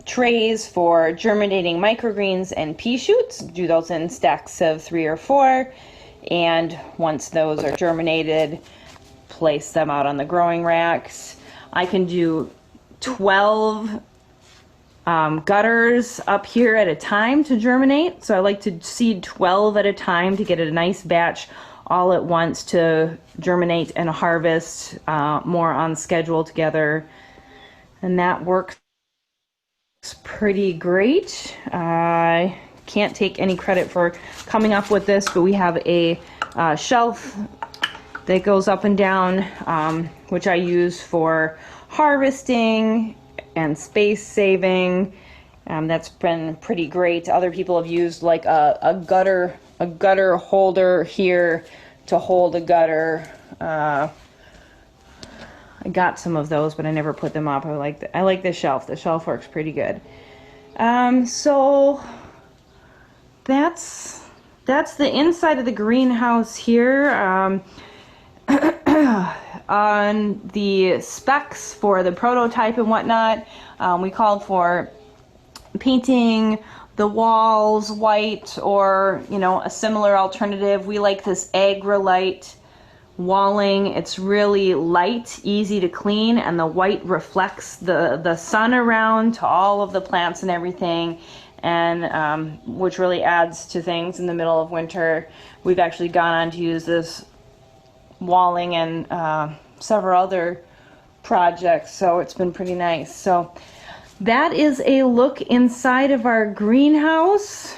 S4: trays for germinating microgreens and pea shoots. Do those in stacks of 3 or 4, and once those are germinated, place them out on the growing racks. I can do 12 gutters up here at a time to germinate, so I like to seed 12 at a time to get a nice batch all at once to germinate and harvest more on schedule together, and that works pretty great. I can't take any credit for coming up with this, but we have a shelf that goes up and down, which I use for harvesting and space saving. That's been pretty great. Other people have used like a gutter holder here to hold a gutter. I got some of those, but I never put them up. I like the shelf. The shelf works pretty good. So that's the inside of the greenhouse here. On the specs for the prototype and whatnot, we called for painting the walls white, or a similar alternative. We like this Agrilite walling. It's really light, easy to clean, and the white reflects the sun around to all of the plants and everything, and which really adds to things in the middle of winter. We've actually gone on to use this walling and several other projects, so it's been pretty nice. So that is a look inside of our greenhouse.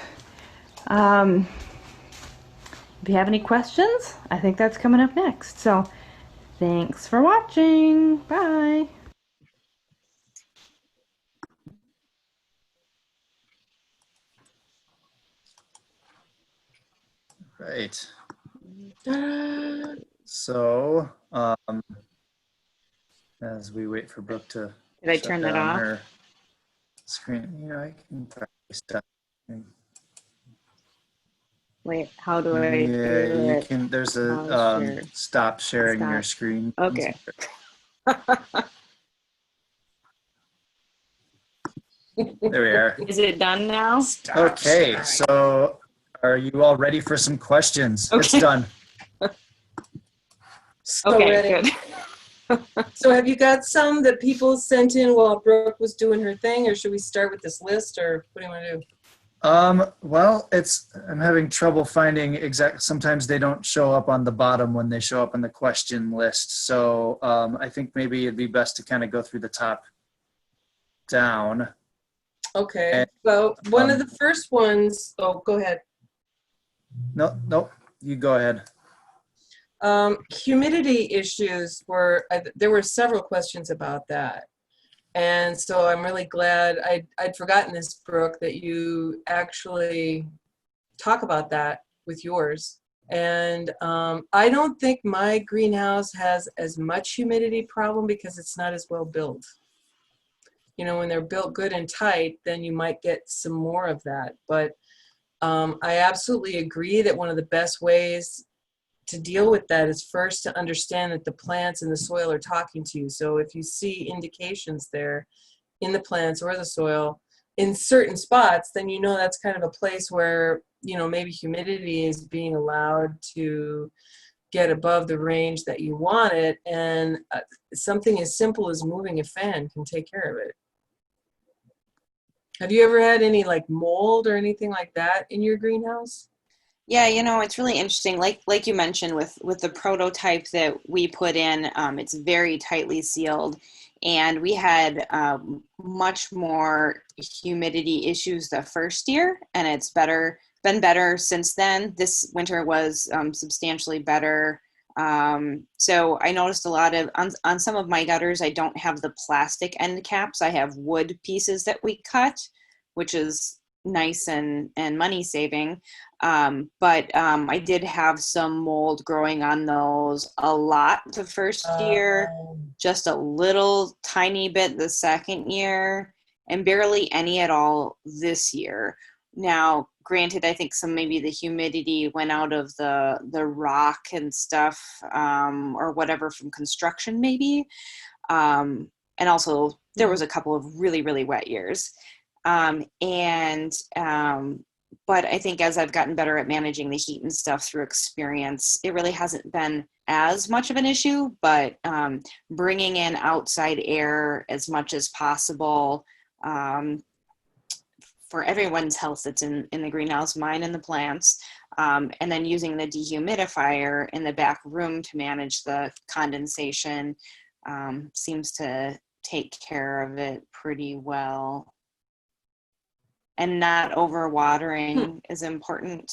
S4: If you have any questions, I think that's coming up next. So thanks for watching. Bye.
S1: Right. So, as we wait for Brooke to
S5: Did I
S1: shut
S5: turn that
S1: down
S5: off?
S1: her screen, I can try stuff.
S5: Wait, how do I
S1: Yeah,
S5: do
S1: you
S5: it?
S1: can. There's a
S5: Share.
S1: stop sharing your
S5: Stop.
S1: screen.
S5: Okay.
S1: There we are.
S5: Is it done now?
S1: Okay, so are you all ready for some questions? It's
S5: Okay.
S1: done.
S2: So
S5: Okay,
S2: ready.
S5: good.
S2: So have you got some that people sent in while Brooke was doing her thing, or should we start with this list, or what do you want to do?
S1: Well, I'm having trouble finding sometimes they don't show up on the bottom when they show up on the question list. So I think maybe it'd be best to kind of go through the top down.
S2: Okay. Well, one of the first ones, oh, go ahead.
S1: No, you go ahead.
S2: Humidity issues there were several questions about that. And so I'm really glad, I'd forgotten this, Brooke, that you actually talk about that with yours. And I don't think my greenhouse has as much humidity problem because it's not as well built. You know, when they're built good and tight, then you might get some more of that. But I absolutely agree that one of the best ways to deal with that is first to understand that the plants and the soil are talking to you. So if you see indications there in the plants or the soil in certain spots, then you know that's kind of a place where, you know, maybe humidity is being allowed to get above the range that you want it. And something as simple as moving a fan can take care of it. Have you ever had any like mold or anything like that in your greenhouse?
S5: Yeah, you know, it's really interesting. Like you mentioned with the prototype that we put in, it's very tightly sealed, and we had much more humidity issues the first year, and it's been better since then. This winter was substantially better. So I noticed a lot of on some of my gutters, I don't have the plastic end caps. I have wood pieces that we cut, which is nice and money saving. But I did have some mold growing on those a lot the first year, just a little tiny bit the second year, and barely any at all this year. Now, granted, I think maybe the humidity went out of the rock and stuff, or whatever from construction maybe. And also there was a couple of really, really wet years. But I think as I've gotten better at managing the heat and stuff through experience, it really hasn't been as much of an issue, but bringing in outside air as much as possible for everyone's health that's in the greenhouse, mine and the plants, and then using the dehumidifier in the back room to manage the condensation seems to take care of it pretty well. And not overwatering is important.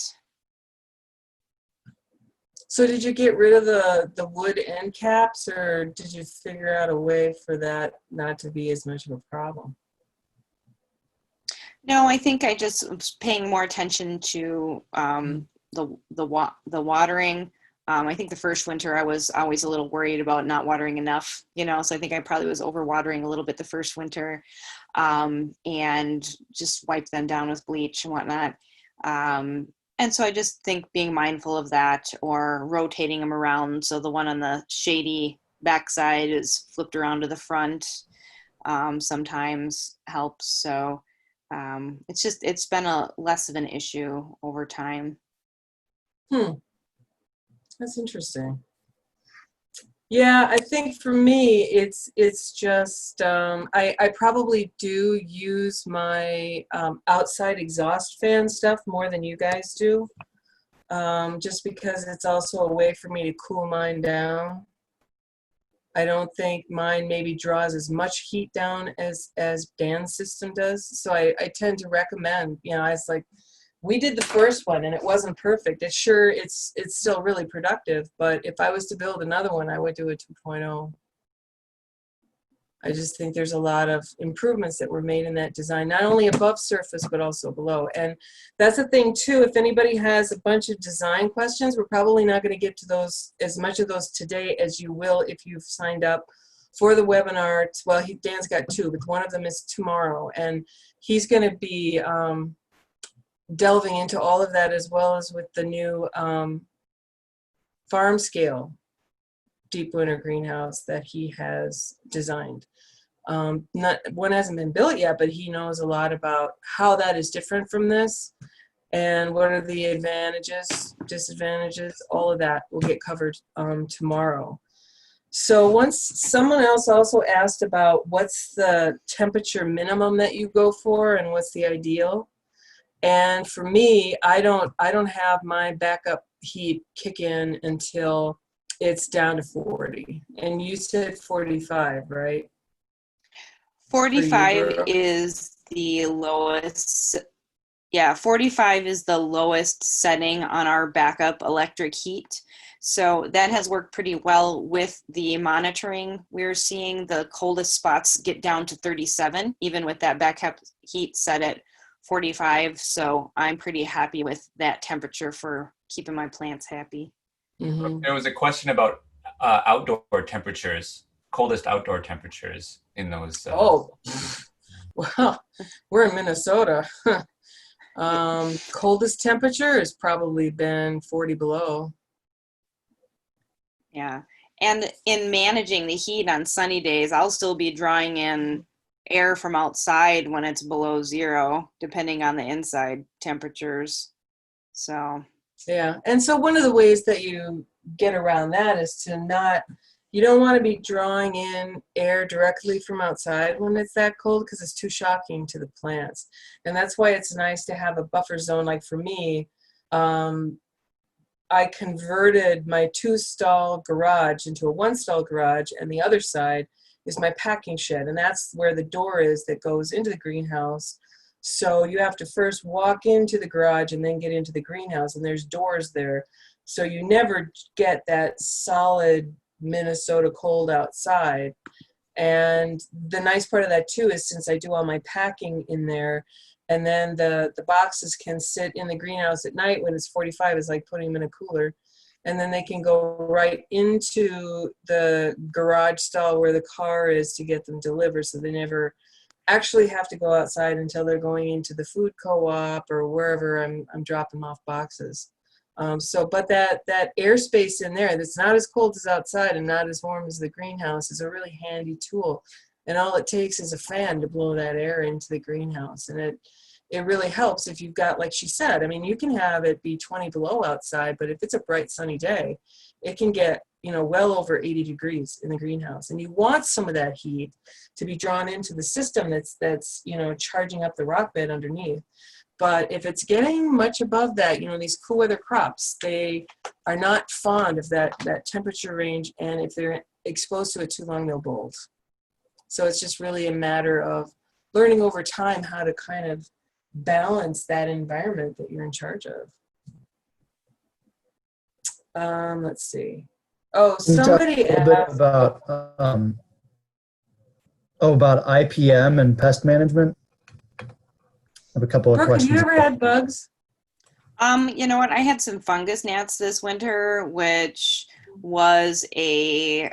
S2: So did you get rid of the wood end caps, or did you figure out a way for that not to be as much of a problem?
S5: No, I think I just was paying more attention to the watering. I think the first winter I was always a little worried about not watering enough, you know, so I think I probably was overwatering a little bit the first winter, and just wipe them down with bleach and whatnot. And so I just think being mindful of that, or rotating them around so the one on the shady backside is flipped around to the front, sometimes helps. So it's been a less of an issue over time.
S2: That's interesting. Yeah, I think for me, it's just I probably do use my outside exhaust fan stuff more than you guys do, just because it's also a way for me to cool mine down. I don't think mine maybe draws as much heat down as Dan's system does, so I tend to recommend, you know, it's like, we did the first one and it wasn't perfect. It's still really productive, but if I was to build another one, I would do a 2.0. I just think there's a lot of improvements that were made in that design, not only above surface, but also below. And that's the thing too, if anybody has a bunch of design questions, we're probably not going to get to those, as much of those today as you will if you've signed up for the webinar. Well, Dan's got two, but one of them is tomorrow, and he's going to be delving into all of that, as well as with the new farm scale deep winter greenhouse that he has designed. One hasn't been built yet, but he knows a lot about how that is different from this and what are the advantages, disadvantages. All of that will get covered tomorrow. So once someone else also asked about what's the temperature minimum that you go for and what's the ideal. And for me, I don't have my backup heat kick in until it's down to 40. And you said 45, right?
S5: 45
S2: Brooke?
S5: is the lowest. Yeah, 45 is the lowest setting on our backup electric heat. So that has worked pretty well with the monitoring. We're seeing the coldest spots get down to 37, even with that backup heat set at 45. So I'm pretty happy with that temperature for keeping my plants happy.
S2: Mm-hmm.
S6: There was a question about outdoor temperatures, coldest outdoor temperatures in those.
S2: Oh, well, we're in Minnesota. Coldest temperature has probably been 40 below.
S5: Yeah. And in managing the heat on sunny days, I'll still be drawing in air from outside when it's below 0, depending on the inside temperatures. So,
S2: Yeah. And so one of the ways that you get around that is to not, you don't want to be drawing in air directly from outside when it's that cold because it's too shocking to the plants. And that's why it's nice to have a buffer zone. Like for me, I converted my 2-stall garage into a 1-stall garage, and the other side is my packing shed, and that's where the door is that goes into the greenhouse. So you have to first walk into the garage and then get into the greenhouse, and there's doors there. So you never get that solid Minnesota cold outside. And the nice part of that too is since I do all my packing in there, and then the boxes can sit in the greenhouse at night when it's 45, it's like putting them in a cooler. And then they can go right into the garage stall where the car is to get them delivered. So they never actually have to go outside until they're going into the food co-op or wherever I'm dropping off boxes. But that airspace in there that's not as cold as outside and not as warm as the greenhouse is a really handy tool. And all it takes is a fan to blow that air into the greenhouse. And it really helps if you've got, like she said, I mean, you can have it be 20 below outside, but if it's a bright sunny day, it can get, well over 80 degrees in the greenhouse. And you want some of that heat to be drawn into the system that's charging up the rock bed underneath. But if it's getting much above that, these cool weather crops, they are not fond of that temperature range. And if they're exposed to it too long, they'll bolt. So it's just really a matter of learning over time how to kind of balance that environment that you're in charge of. Let's see. Oh, somebody asked
S3: about about IPM and pest management. I have a couple of
S2: Brooke,
S3: questions.
S2: have you ever had bugs?
S5: you know what? I had some fungus gnats this winter, which was a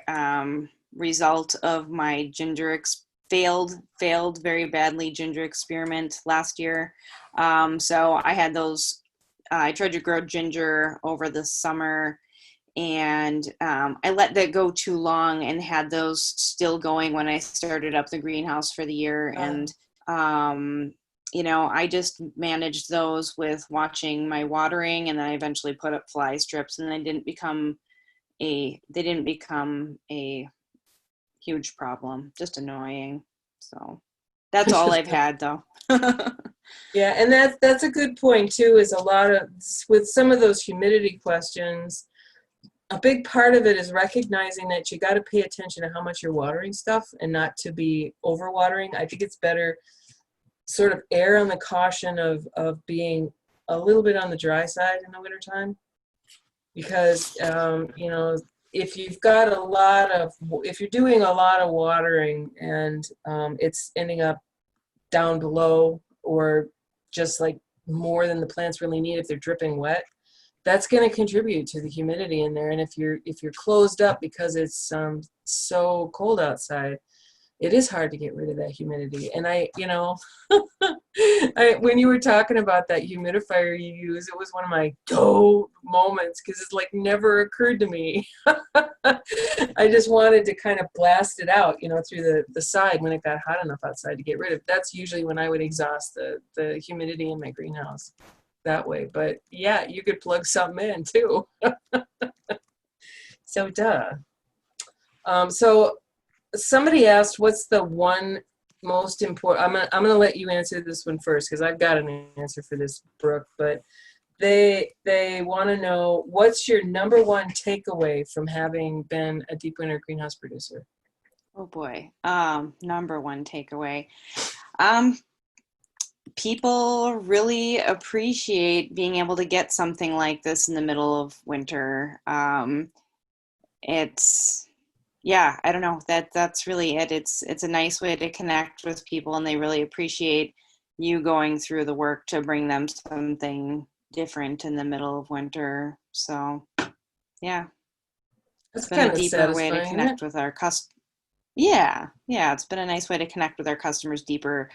S5: result of my ginger failed very badly ginger experiment last year. So I had those. I tried to grow ginger over the summer, and I let that go too long and had those still going when I started up the greenhouse for the year. And I just managed those with watching my watering, and then I eventually put up fly strips, and they didn't become a huge problem, just annoying. So that's all I've had though.
S2: Yeah, and that's a good point too, is a lot of, with some of those humidity questions, a big part of it is recognizing that you got to pay attention to how much you're watering stuff and not to be overwatering. I think it's better sort of err on the caution of being a little bit on the dry side in the wintertime. Because, if you've got if you're doing a lot of watering and it's ending up down below or just like more than the plants really need if they're dripping wet, that's going to contribute to the humidity in there. And if you're closed up because it's so cold outside, it is hard to get rid of that humidity. And when you were talking about that humidifier you use, it was one of my moments because it's like never occurred to me. I just wanted to kind of blast it out, through the side when it got hot enough outside to get rid of it. That's usually when I would exhaust the humidity in my greenhouse that way. But yeah, you could plug something in too. So duh. So somebody asked, what's the one most important, I'm gonna let you answer this one first because I've got an answer for this, Brooke, but they want to know, what's your number one takeaway from having been a deep winter greenhouse producer?
S5: Oh boy. Number one takeaway. People really appreciate being able to get something like this in the middle of winter. It's, yeah, I don't know, that's really it. It's a nice way to connect with people, and they really appreciate you going through the work to bring them something different in the middle of winter. So yeah,
S2: That's
S5: it's been a
S2: kind of
S5: deeper way to
S2: satisfying, isn't
S5: connect
S2: it?
S5: with our Yeah, it's been a nice way to connect with our customers deeper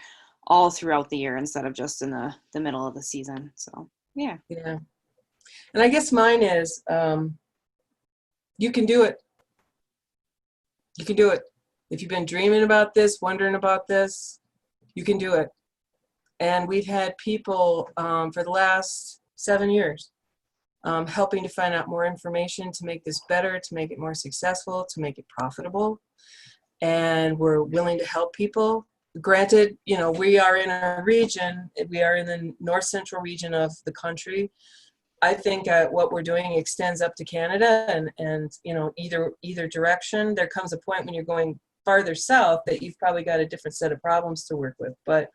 S5: all throughout the year instead of just in the middle of the season. So yeah.
S2: Yeah. And I guess mine is, you can do it. You can do it. If you've been dreaming about this, wondering about this, you can do it. And we've had people for the last 7 years helping to find out more information to make this better, to make it more successful, to make it profitable. And we're willing to help people. Granted, you know, we are in a region, we are in the north central region of the country. I think what we're doing extends up to Canada, and you know, either direction. There comes a point when you're going farther south that you've probably got a different set of problems to work with. But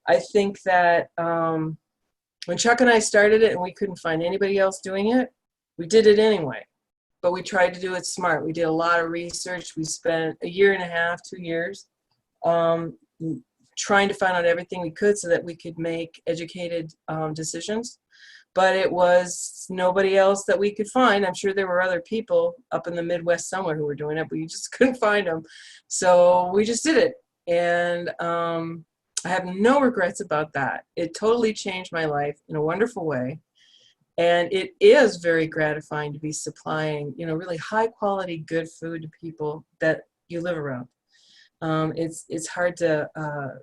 S2: I think that when Chuck and I started it and we couldn't find anybody else doing it, we did it anyway. But we tried to do it smart. We did a lot of research. We spent a year and a half, 2 years, trying to find out everything we could so that we could make educated decisions. But it was nobody else that we could find. I'm sure there were other people up in the Midwest somewhere who were doing it, but you just couldn't find them. So we just did it. And I have no regrets about that. It totally changed my life in a wonderful way. And it is very gratifying to be supplying, you know, really high quality, good food to people that you live around. It's hard to,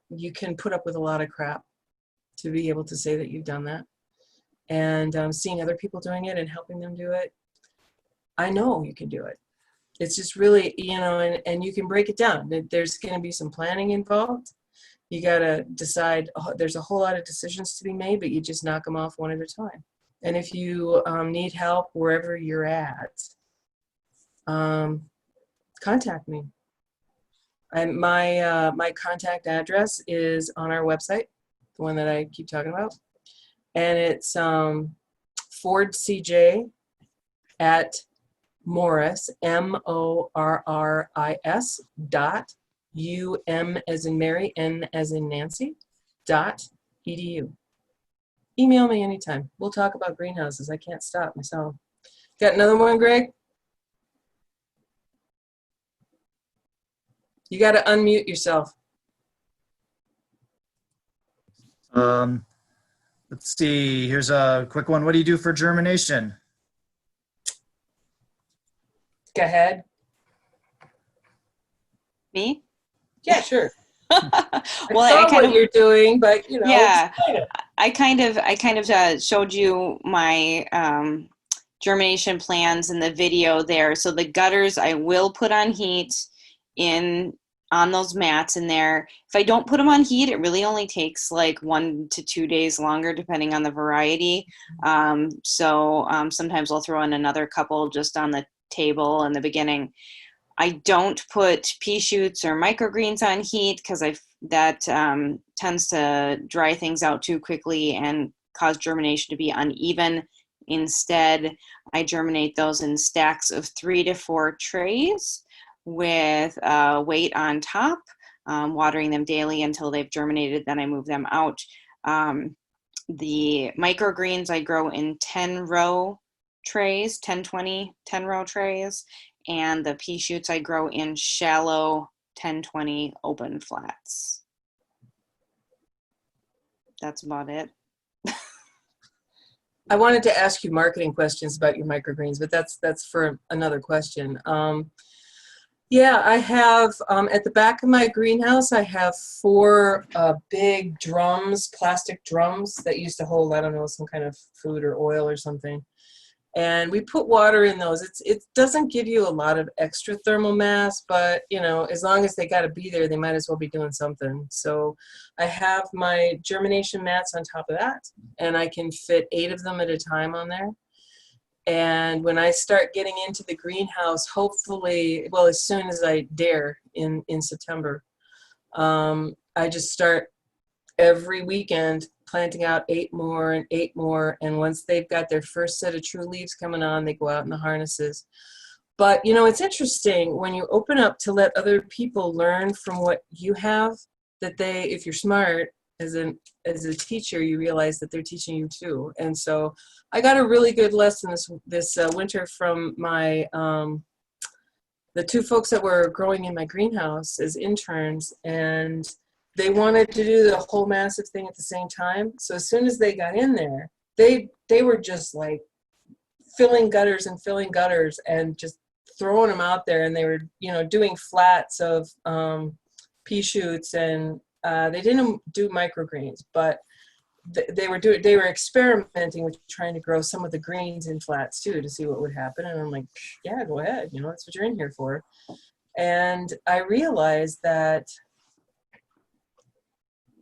S2: you can put up with a lot of crap to be able to say that you've done that. And seeing other people doing it and helping them do it, I know you can do it. It's just really, you know, and you can break it down. There's going to be some planning involved. You got to decide, there's a whole lot of decisions to be made, but you just knock them off one at a time. And if you need help wherever you're at, contact me. My contact address is on our website, the one that I keep talking about. And it's FordCJ at Morris, MORRIS .UM as in Mary, N as in Nancy, .edu. Email me anytime. We'll talk about greenhouses. I can't stop myself. Got another one, Greg? You got to unmute yourself.
S3: Let's see. Here's a quick one. What do you do for germination?
S2: Go ahead.
S5: Me?
S2: Yeah, sure.
S5: Well,
S2: I saw what you're doing, but you know.
S5: Yeah, I kind of showed you my germination plans in the video there. So the gutters I will put on heat on those mats in there. If I don't put them on heat, it really only takes like 1 to 2 days longer depending on the variety. So sometimes I'll throw in another couple just on the table in the beginning. I don't put pea shoots or microgreens on heat because that tends to dry things out too quickly and cause germination to be uneven. Instead, I germinate those in stacks of 3 to 4 trays with weight on top, watering them daily until they've germinated. Then I move them out. The microgreens I grow in 10-row trays, 10-20, 10-row trays. And the pea shoots I grow in shallow 10-20 open flats. That's about it.
S2: I wanted to ask you marketing questions about your microgreens, but that's for another question. Yeah, I have, at the back of my greenhouse, I have 4 big drums, plastic drums that used to hold, I don't know, some kind of food or oil or something. And we put water in those. It doesn't give you a lot of extra thermal mass, but you know, as long as they got to be there, they might as well be doing something. So I have my germination mats on top of that, and I can fit 8 of them at a time on there. And when I start getting into the greenhouse, hopefully, well, as soon as I dare in September, I just start every weekend planting out 8 more and 8 more. And once they've got their first set of true leaves coming on, they go out in the harnesses. But, you know, it's interesting when you open up to let other people learn from what you have, that they, if you're smart, as a teacher, you realize that they're teaching you too. And so I got a really good lesson this winter from my, the 2 folks that were growing in my greenhouse as interns, and they wanted to do the whole massive thing at the same time. So as soon as they got in there, they were just like filling gutters and just throwing them out there. And they were, you know, doing flats of pea shoots, and they didn't do microgreens, but they were experimenting with trying to grow some of the greens in flats too, to see what would happen. And I'm like, yeah, go ahead. You know, that's what you're in here for. And I realized that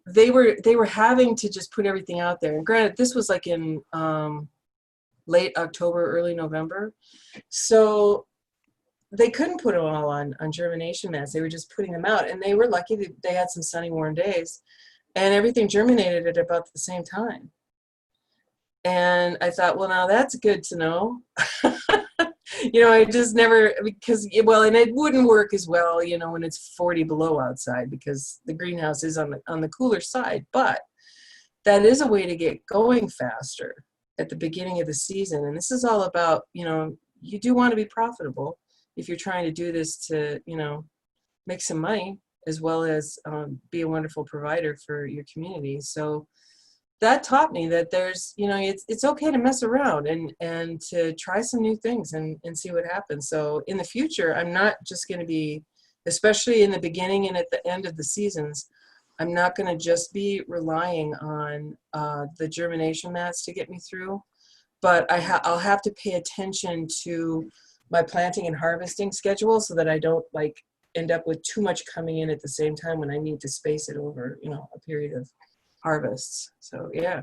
S2: they were having to just put everything out there. And granted, this was like in late October, early November. So they couldn't put them all on germination mats. They were just putting them out. And they were lucky that they had some sunny, warm days. And everything germinated at about the same time. And I thought, well, now that's good to know. You know, I just never, because, well, and it wouldn't work as well, you know, when it's 40 below outside, because the greenhouse is on the cooler side. But that is a way to get going faster at the beginning of the season. And this is all about, you know, you do want to be profitable if you're trying to do this to, you know, make some money, as well as be a wonderful provider for your community. So that taught me that there's, you know, it's okay to mess around and to try some new things and see what happens. So in the future, I'm not just going to be, especially in the beginning and at the end of the seasons, I'm not going to just be relying on the germination mats to get me through, but I'll have to pay attention to my planting and harvesting schedule so that I don't like end up with too much coming in at the same time when I need to space it over, you know, a period of harvests. So yeah.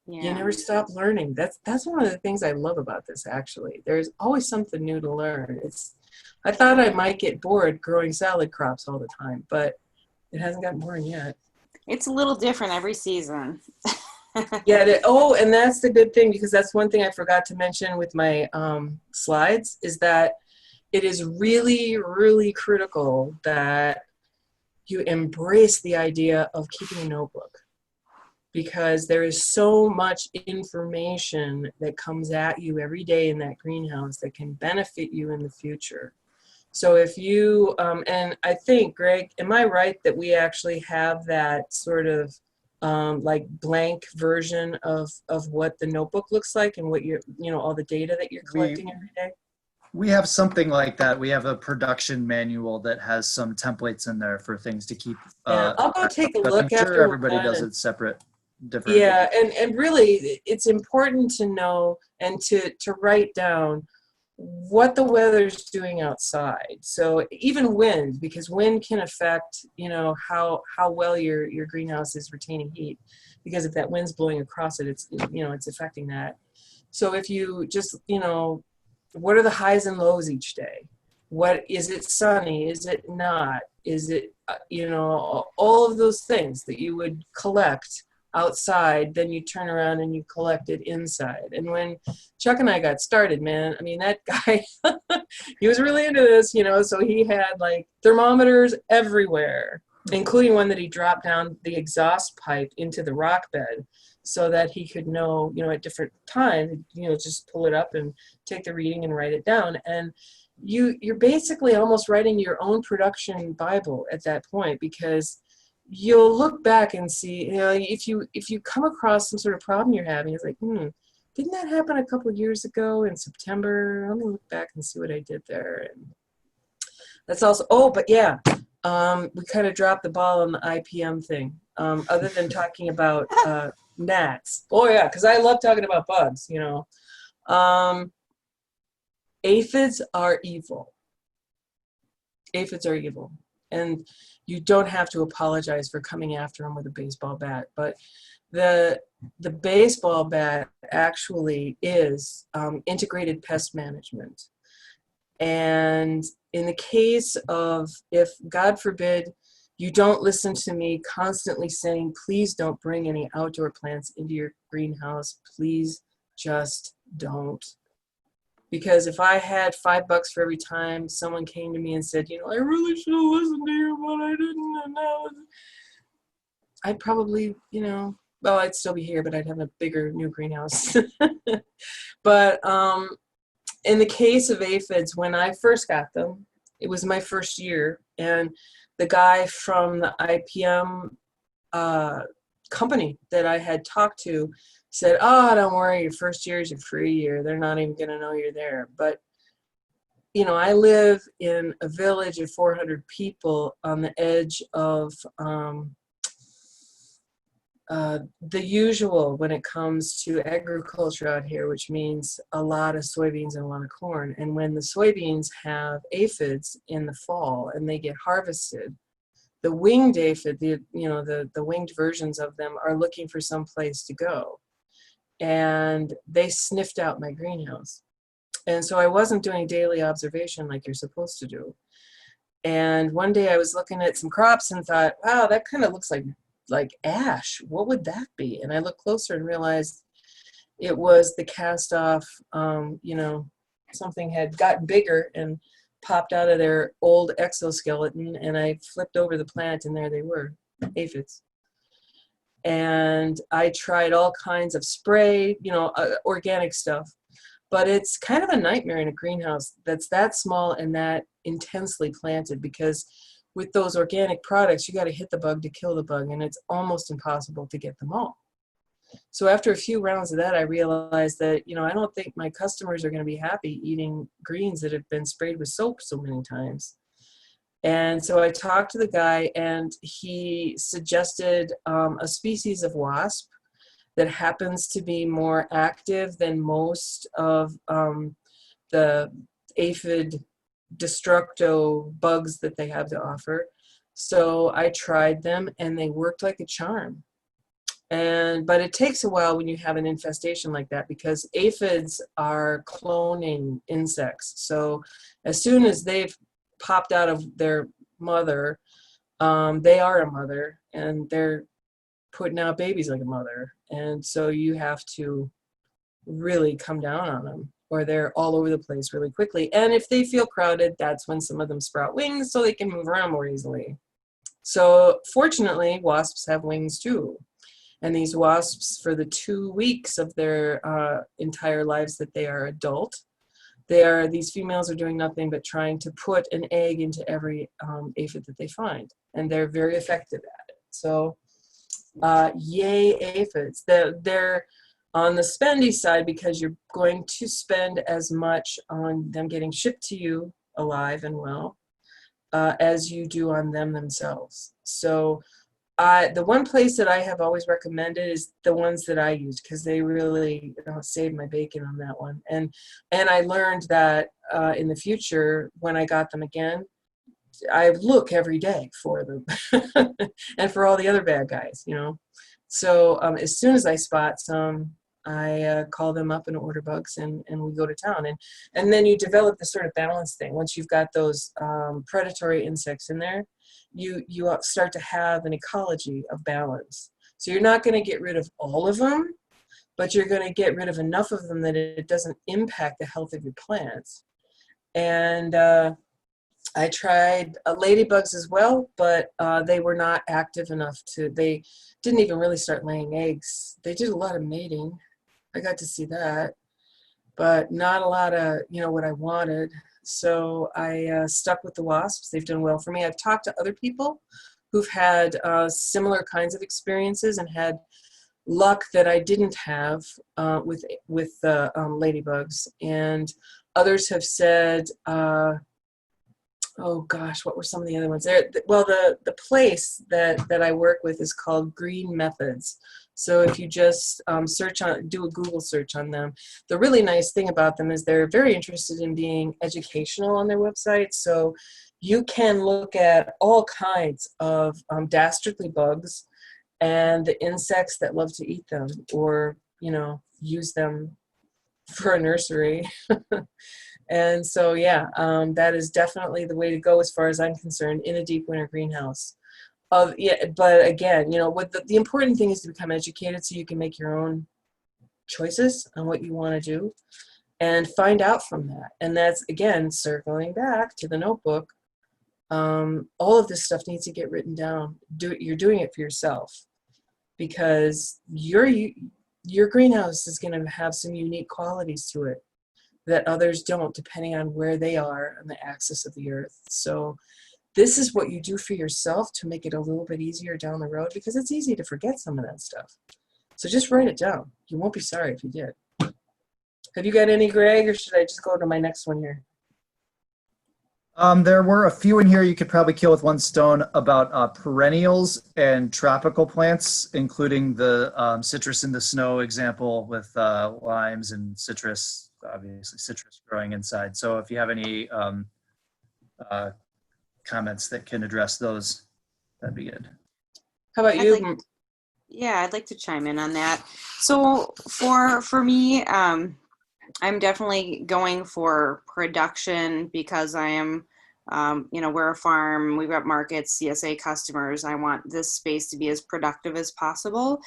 S2: You never stop learning. That's one of the things I love about this, actually. There's always something new to learn. I thought I might get bored growing salad crops all the time, but it hasn't gotten boring yet.
S5: It's a little different every season.
S2: Yeah. And that's the good thing, because that's one thing I forgot to mention with my slides, is that it is really, really critical that you embrace the idea of keeping a notebook, because there is so much information that comes at you every day in that greenhouse that can benefit you in the future. So if you, and I think, Greg, am I right that we actually have that sort of like blank version of what the notebook looks like and what you know, all the data that you're collecting every day?
S1: We have something like that. We have a production manual that has some templates in there for things to keep.
S2: Yeah, I'll go take a
S1: but
S2: look
S1: I'm sure
S2: after we're
S1: everybody
S2: done
S1: does
S2: and-
S1: it separate, different.
S2: Yeah, and really, it's important to know and to write down what the weather's doing outside. So even wind, because wind can affect, you know, how well your greenhouse is retaining heat, because if that wind's blowing across it, it's, you know, it's affecting that. So if you just, you know, what are the highs and lows each day? What is it sunny? Is it not? Is it, you know, all of those things that you would collect outside, then you turn around and you collect it inside. And when Chuck and I got started, man, I mean, that guy, he was really into this, you know, so he had like thermometers everywhere, including one that he dropped down the exhaust pipe into the rock bed so that he could know, you know, at different times, you know, just pull it up and take the reading and write it down. And you're basically almost writing your own production Bible at that point, because you'll look back and see, you know, if you come across some sort of problem you're having, it's like, didn't that happen a couple of years ago in September? Let me look back and see what I did there. And that's also, oh, but yeah, we kind of dropped the ball on the IPM thing, other than talking about gnats. Oh yeah, because I love talking about bugs, you know. Aphids are evil. Aphids are evil. And you don't have to apologize for coming after them with a baseball bat. But the baseball bat actually is integrated pest management. And in the case of, if God forbid you don't listen to me constantly saying, please don't bring any outdoor plants into your greenhouse, please just don't. Because if I had $5 for every time someone came to me and said, you know, I really should have listened to you, but I didn't, and now I'd probably, you know, well, I'd still be here, but I'd have a bigger new greenhouse. But in the case of aphids, when I first got them, it was my first year, and the guy from the IPM company that I had talked to said, oh, don't worry, your first year is your free year. They're not even going to know you're there. But, you know, I live in a village of 400 people on the edge of the usual when it comes to agriculture out here, which means a lot of soybeans and a lot of corn. And when the soybeans have aphids in the fall and they get harvested, the winged aphid, the winged versions of them are looking for some place to go. And they sniffed out my greenhouse. And so I wasn't doing daily observation like you're supposed to do. And one day I was looking at some crops and thought, wow, that kind of looks like ash. What would that be? And I looked closer and realized it was the cast off, you know, something had gotten bigger and popped out of their old exoskeleton, and I flipped over the plant and there they were, aphids. And I tried all kinds of spray, you know, organic stuff, but it's kind of a nightmare in a greenhouse that's that small and that intensely planted, because with those organic products, you got to hit the bug to kill the bug, and it's almost impossible to get them all. So after a few rounds of that, I realized that, you know, I don't think my customers are going to be happy eating greens that have been sprayed with soap so many times. And so I talked to the guy, and he suggested a species of wasp that happens to be more active than most of the aphid destructo bugs that they have to offer. So I tried them, and they worked like a charm. But it takes a while when you have an infestation like that, because aphids are cloning insects. So as soon as they've popped out of their mother, they are a mother, and they're putting out babies like a mother. And so you have to really come down on them, or they're all over the place really quickly. And if they feel crowded, that's when some of them sprout wings so they can move around more easily. So fortunately, wasps have wings too. And these wasps, for the 2 weeks of their entire lives that they are adult, these females are doing nothing but trying to put an egg into every aphid that they find. And they're very effective at it. So yay aphids. They're on the spendy side, because you're going to spend as much on them getting shipped to you alive and well as you do on them themselves. So the one place that I have always recommended is the ones that I use, because they really saved my bacon on that one. And I learned that in the future, when I got them again, I look every day for them and for all the other bad guys, you know. So as soon as I spot some, I call them up and order bugs, and we go to town. And then you develop this sort of balance thing. Once you've got those predatory insects in there, you start to have an ecology of balance. So you're not going to get rid of all of them, but you're going to get rid of enough of them that it doesn't impact the health of your plants. And I tried ladybugs as well, but they were not active enough they didn't even really start laying eggs. They did a lot of mating. I got to see that, but not a lot of, you know, what I wanted. So I stuck with the wasps. They've done well for me. I've talked to other people who've had similar kinds of experiences and had luck that I didn't have with ladybugs. And others have said oh gosh, what were some of the other ones there? Well, the place that I work with is called Green Methods. So if you just do a Google search on them, the really nice thing about them is they're very interested in being educational on their website. So you can look at all kinds of dastardly bugs and the insects that love to eat them, or use them for a nursery. And so, yeah, that is definitely the way to go as far as I'm concerned in a deep winter greenhouse. But again, what the important thing is to become educated so you can make your own choices on what you want to do and find out from that. And that's, again, circling back to the notebook. All of this stuff needs to get written down. You're doing it for yourself, because your greenhouse is going to have some unique qualities to it that others don't, depending on where they are on the axis of the earth. So this is what you do for yourself to make it a little bit easier down the road, because it's easy to forget some of that stuff. So just write it down. You won't be sorry if you did. Have you got any, Greg, or should I just go to my next one here?
S3: There were a few in here you could probably kill with one stone about perennials and tropical plants, including the citrus in the snow example with limes and citrus, obviously citrus growing inside. So if you have any comments that can address those, that'd be good.
S2: How about you?
S5: I'd like to chime in on that. So for me, I'm definitely going for production, because I am, we're a farm, we've got markets, CSA customers. I want this space to be as productive as possible.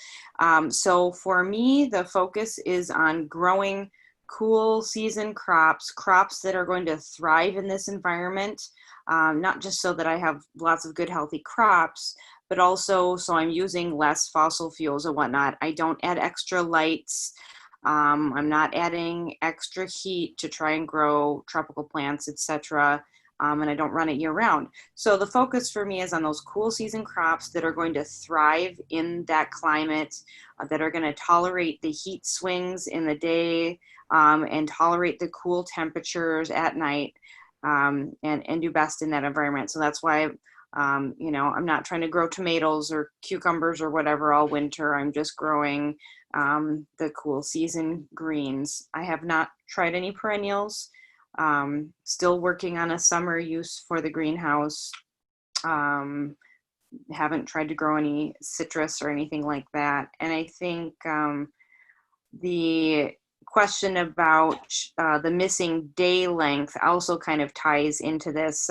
S5: So for me, the focus is on growing cool season crops that are going to thrive in this environment, not just so that I have lots of good, healthy crops, but also so I'm using less fossil fuels and whatnot. I don't add extra lights. I'm not adding extra heat to try and grow tropical plants, etc. And I don't run it year round. So the focus for me is on those cool season crops that are going to thrive in that climate, that are going to tolerate the heat swings in the day, and tolerate the cool temperatures at night, and do best in that environment. So that's why, I'm not trying to grow tomatoes or cucumbers or whatever all winter. I'm just growing the cool season greens. I have not tried any perennials. Still working on a summer use for the greenhouse. Haven't tried to grow any citrus or anything like that. And I think the question about the missing day length also kind of ties into this.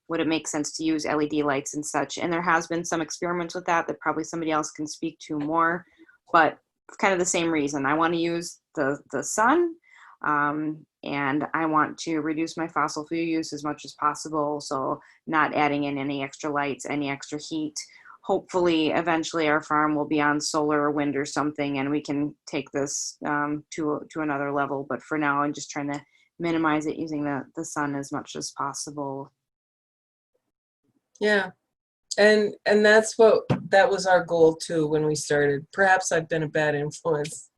S5: Would it make sense to use LED lights and such? And there has been some experiments with that probably somebody else can speak to more, but it's kind of the same reason. I want to use the sun, and I want to reduce my fossil fuel use as much as possible. So not adding in any extra lights, any extra heat. Hopefully, eventually our farm will be on solar or wind or something, and we can take this to another level. But for now, I'm just trying to minimize it using the sun as much as possible.
S2: Yeah. And that was our goal too when we started. Perhaps I've been a bad influence.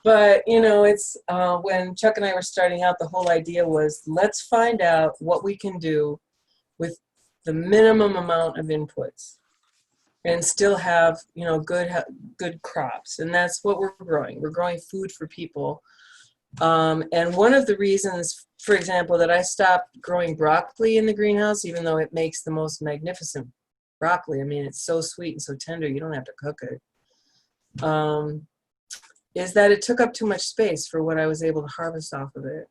S2: But it's when Chuck and I were starting out, the whole idea was, let's find out what we can do with the minimum amount of inputs and still have good crops. And that's what we're growing. We're growing food for people. And one of the reasons, for example, that I stopped growing broccoli in the greenhouse, even though it makes the most magnificent broccoli, I mean, it's so sweet and so tender, you don't have to cook it, is that it took up too much space for what I was able to harvest off of it.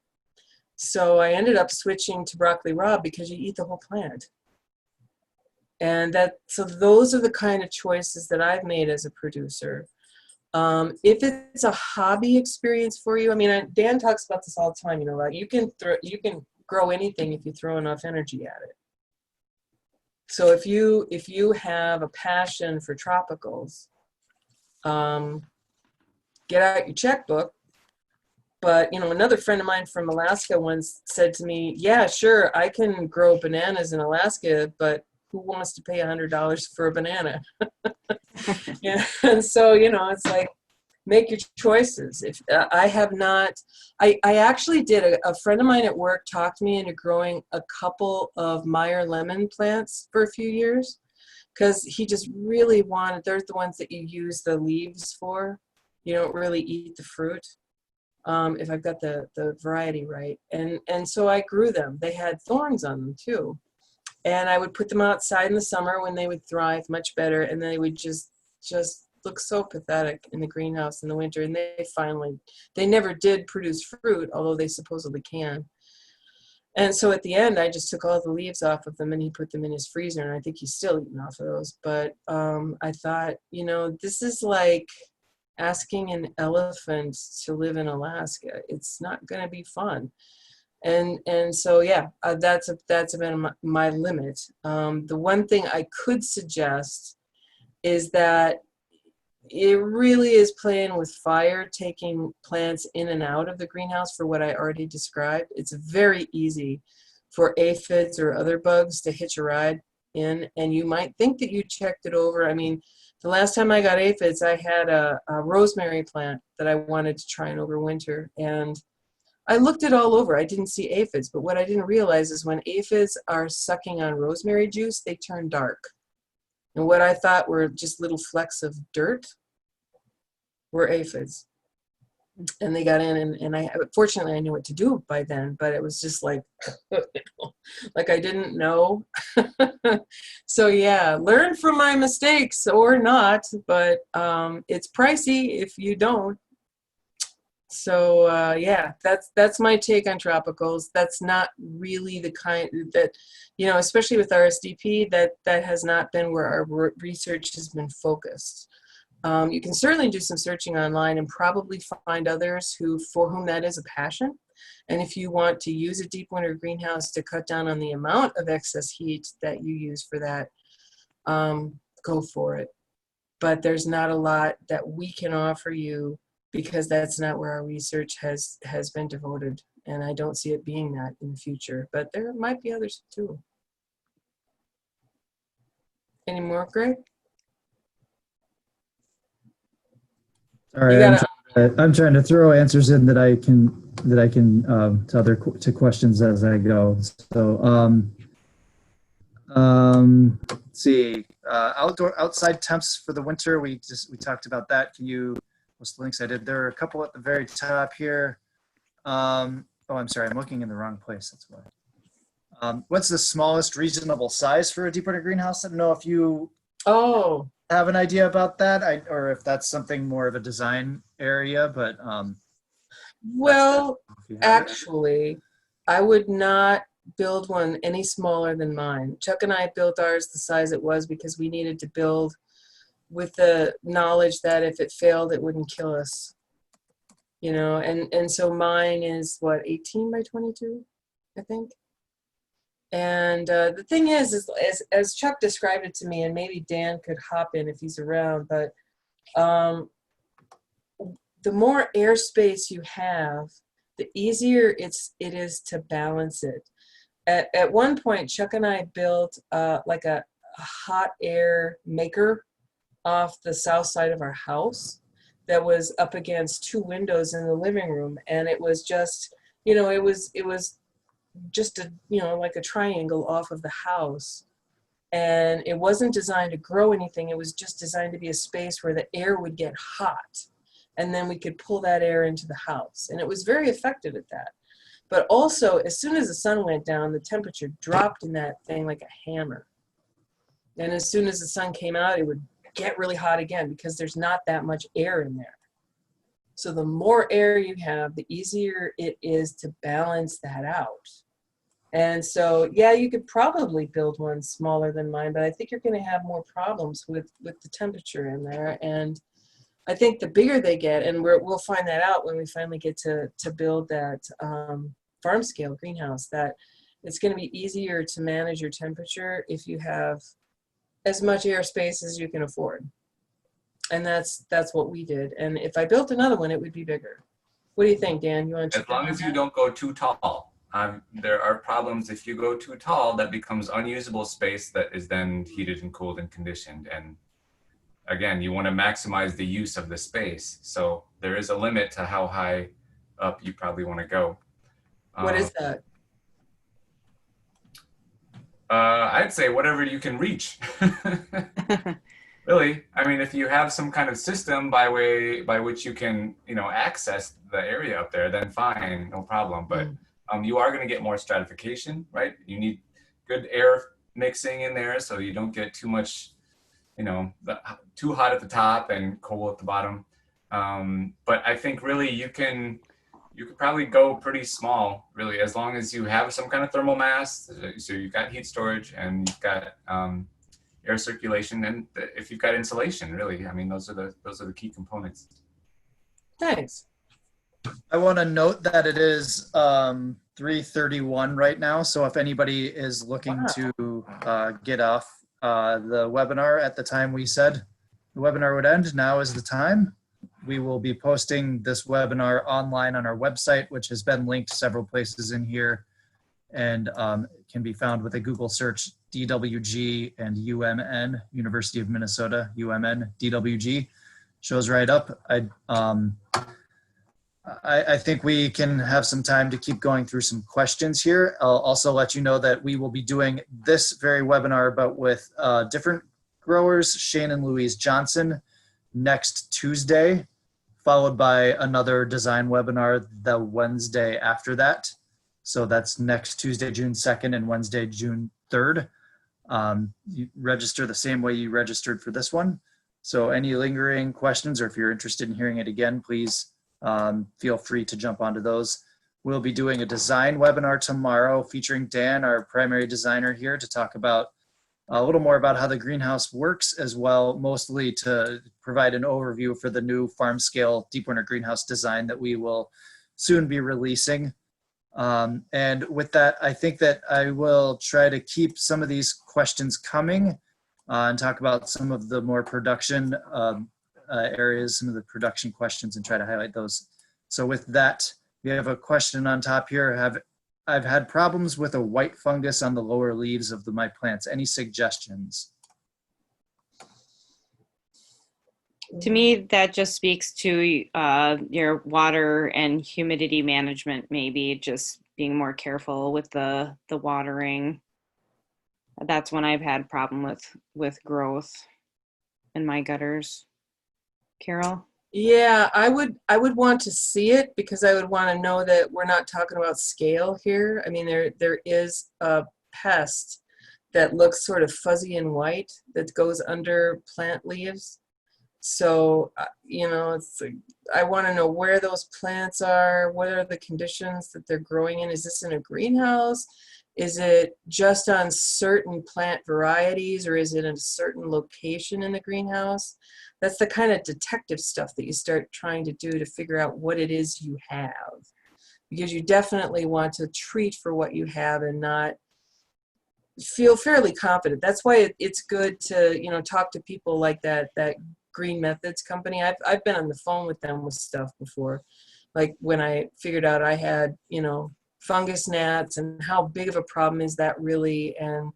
S2: So I ended up switching to broccoli raw, because you eat the whole plant. And so those are the kind of choices that I've made as a producer. If it's a hobby experience for you, I mean, Dan talks about this all the time, like you can grow anything if you throw enough energy at it. So if you have a passion for tropicals, get out your checkbook. But another friend of mine from Alaska once said to me, yeah, sure, I can grow bananas in Alaska, but who wants to pay $100 for a banana? Yeah. And so, it's like, make your choices. If I have not, I actually did, a friend of mine at work talked me into growing a couple of Meyer lemon plants for a few years, because he just really wanted, they're the ones that you use the leaves for. You don't really eat the fruit, if I've got the variety right. And so I grew them. They had thorns on them too. And I would put them outside in the summer when they would thrive much better, and they would just look so pathetic in the greenhouse in the winter. And they never did produce fruit, although they supposedly can. And so at the end, I just took all the leaves off of them, and he put them in his freezer, and I think he's still eating off of those. But I thought, this is like asking an elephant to live in Alaska. It's not going to be fun. And so, yeah, that's about my limit. The one thing I could suggest is that it really is playing with fire, taking plants in and out of the greenhouse for what I already described. It's very easy for aphids or other bugs to hitch a ride in, and you might think that you checked it over. I mean, the last time I got aphids, I had a rosemary plant that I wanted to try and overwinter, and I looked it all over. I didn't see aphids, but what I didn't realize is when aphids are sucking on rosemary juice, they turn dark. And what I thought were just little flecks of dirt were aphids. And they got in, and fortunately I knew what to do by then, but it was just like, like I didn't know. So yeah, learn from my mistakes or not, but it's pricey if you don't. So yeah, that's my take on tropicals. That's not really the kind that, especially with RSDP, that has not been where our research has been focused. You can certainly do some searching online and probably find others for whom that is a passion. And if you want to use a deep winter greenhouse to cut down on the amount of excess heat that you use for that, go for it. But there's not a lot that we can offer you, because that's not where our research has been devoted. And I don't see it being that in the future, but there might be others too. Any more, Greg?
S1: All right, I'm trying to throw answers in that I can to questions as I go. So let's see, outside temps for the winter. We talked about that. Can you post the links? I did. There are a couple at the very top here. Oh, I'm sorry, I'm looking in the wrong place. That's why. What's the smallest reasonable size for a deep water greenhouse? I don't know if you have an idea about that, or if that's something more of a design area, but
S2: well, actually, I would not build one any smaller than mine. Chuck and I built ours the size it was because we needed to build with the knowledge that if it failed, it wouldn't kill us. And so mine is what, 18 by 22, I think. And the thing is as Chuck described it to me, and maybe Dan could hop in if he's around, but the more airspace you have, the easier it is to balance it. At one point, Chuck and I built like a hot air maker off the south side of our house that was up against two windows in the living room, and it was just, it was just like a triangle off of the house, and it wasn't designed to grow anything. It was just designed to be a space where the air would get hot, and then we could pull that air into the house, and it was very effective at that. But also, as soon as the sun went down, the temperature dropped in that thing like a hammer, and as soon as the sun came out, it would get really hot again because there's not that much air in there. So the more air you have, the easier it is to balance that out. And so, yeah, you could probably build one smaller than mine, but I think you're going to have more problems with the temperature in there. And I think the bigger they get, and we'll find that out when we finally get to build that farm scale greenhouse, that it's going to be easier to manage your temperature if you have as much airspace as you can afford. And that's what we did. And if I built another one, it would be bigger. What do you think, Dan? You want to?
S6: As long as you don't go too tall. There are problems if you go too tall. That becomes unusable space that is then heated and cooled and conditioned. And again, you want to maximize the use of the space. So there is a limit to how high up you probably want to go.
S2: What is that?
S6: I'd say whatever you can reach. Really, I mean, if you have some kind of system by which you can, access the area up there, then fine, no problem. But you are going to get more stratification, right? You need good air mixing in there so you don't get too much, too hot at the top and cold at the bottom. But I think really you could probably go pretty small, really, as long as you have some kind of thermal mass. So you've got heat storage and you've got air circulation, and if you've got insulation, really, I mean, those are the key components.
S2: Thanks.
S3: I want to note that it is 3:31 right now. So if anybody is looking to get off the webinar at the time we said the webinar would end, now is the time. We will be posting this webinar online on our website, which has been linked several places in here, and can be found with a Google search, DWG and UMN, University of Minnesota, UMN, DWG, shows right up. I think we can have some time to keep going through some questions here. I'll also let you know that we will be doing this very webinar, but with different growers, Shane and Louise Johnson, next Tuesday, followed by another design webinar the Wednesday after that. So that's next Tuesday, June 2nd and Wednesday, June 3rd. You register the same way you registered for this one. So any lingering questions, or if you're interested in hearing it again, please feel free to jump onto those. We'll be doing a design webinar tomorrow featuring Dan, our primary designer here, to talk about a little more about how the greenhouse works, as well, mostly to provide an overview for the new farm scale deep winter greenhouse design that we will soon be releasing. And with that, I think that I will try to keep some of these questions coming and talk about some of the more production areas, some of the production questions, and try to highlight those. So with that, we have a question on top here. I've had problems with a white fungus on the lower leaves of my plants. Any suggestions?
S5: To me, that just speaks to your water and humidity management, maybe just being more careful with the watering. That's when I've had problem with growth in my gutters. Carol?
S2: Yeah, I would want to see it, because I would want to know that we're not talking about scale here. I mean, there is a pest that looks sort of fuzzy and white that goes under plant leaves. So, it's I want to know where those plants are, what are the conditions that they're growing in. Is this in a greenhouse? Is it just on certain plant varieties, or is it in a certain location in the greenhouse? That's the kind of detective stuff that you start trying to do to figure out what it is you have. Because you definitely want to treat for what you have and not feel fairly confident. That's why it's good to, talk to people like that Green Methods company. I've been on the phone with them with stuff before. Like when I figured out I had, fungus gnats, and how big of a problem is that really, and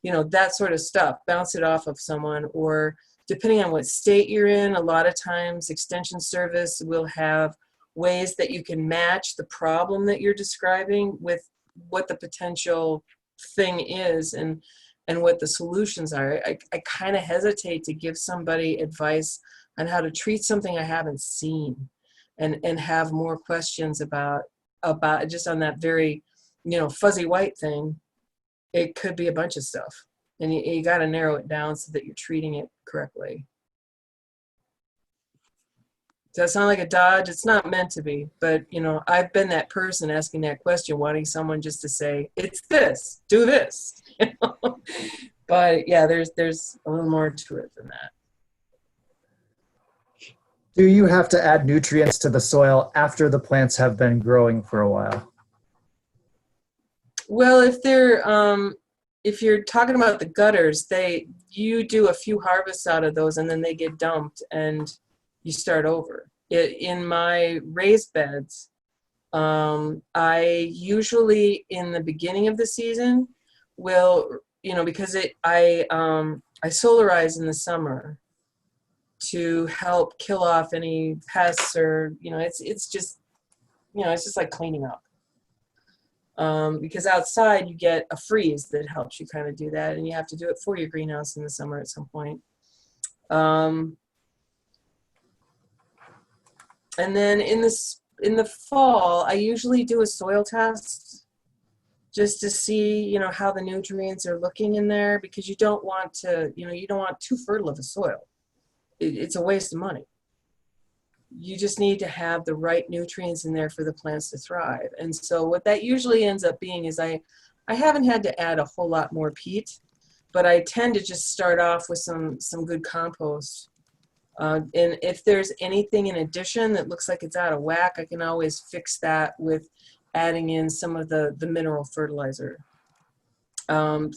S2: that sort of stuff. Bounce it off of someone, or depending on what state you're in, a lot of times Extension Service will have ways that you can match the problem that you're describing with what the potential thing is and what the solutions are. I kind of hesitate to give somebody advice on how to treat something I haven't seen, and have more questions about just on that very, fuzzy white thing. It could be a bunch of stuff, and you got to narrow it down so that you're treating it correctly. Does that sound like a dodge? It's not meant to be, but I've been that person asking that question, wanting someone just to say, it's this, do this. But yeah, there's a little more to it than that.
S3: Do you have to add nutrients to the soil after the plants have been growing for a while?
S2: Well, if you're talking about the gutters, you do a few harvests out of those, and then they get dumped, and you start over. In my raised beds, I usually in the beginning of the season will, because I solarize in the summer, to help kill off any pests, or it's just like cleaning up. Because outside you get a freeze that helps you kind of do that, and you have to do it for your greenhouse in the summer at some point. And then in the fall, I usually do a soil test just to see, how the nutrients are looking in there, because you don't want too fertile of a soil. It's a waste of money. You just need to have the right nutrients in there for the plants to thrive. And so what that usually ends up being is I haven't had to add a whole lot more peat, but I tend to just start off with some good compost. And if there's anything in addition that looks like it's out of whack, I can always fix that with adding in some of the mineral fertilizer. And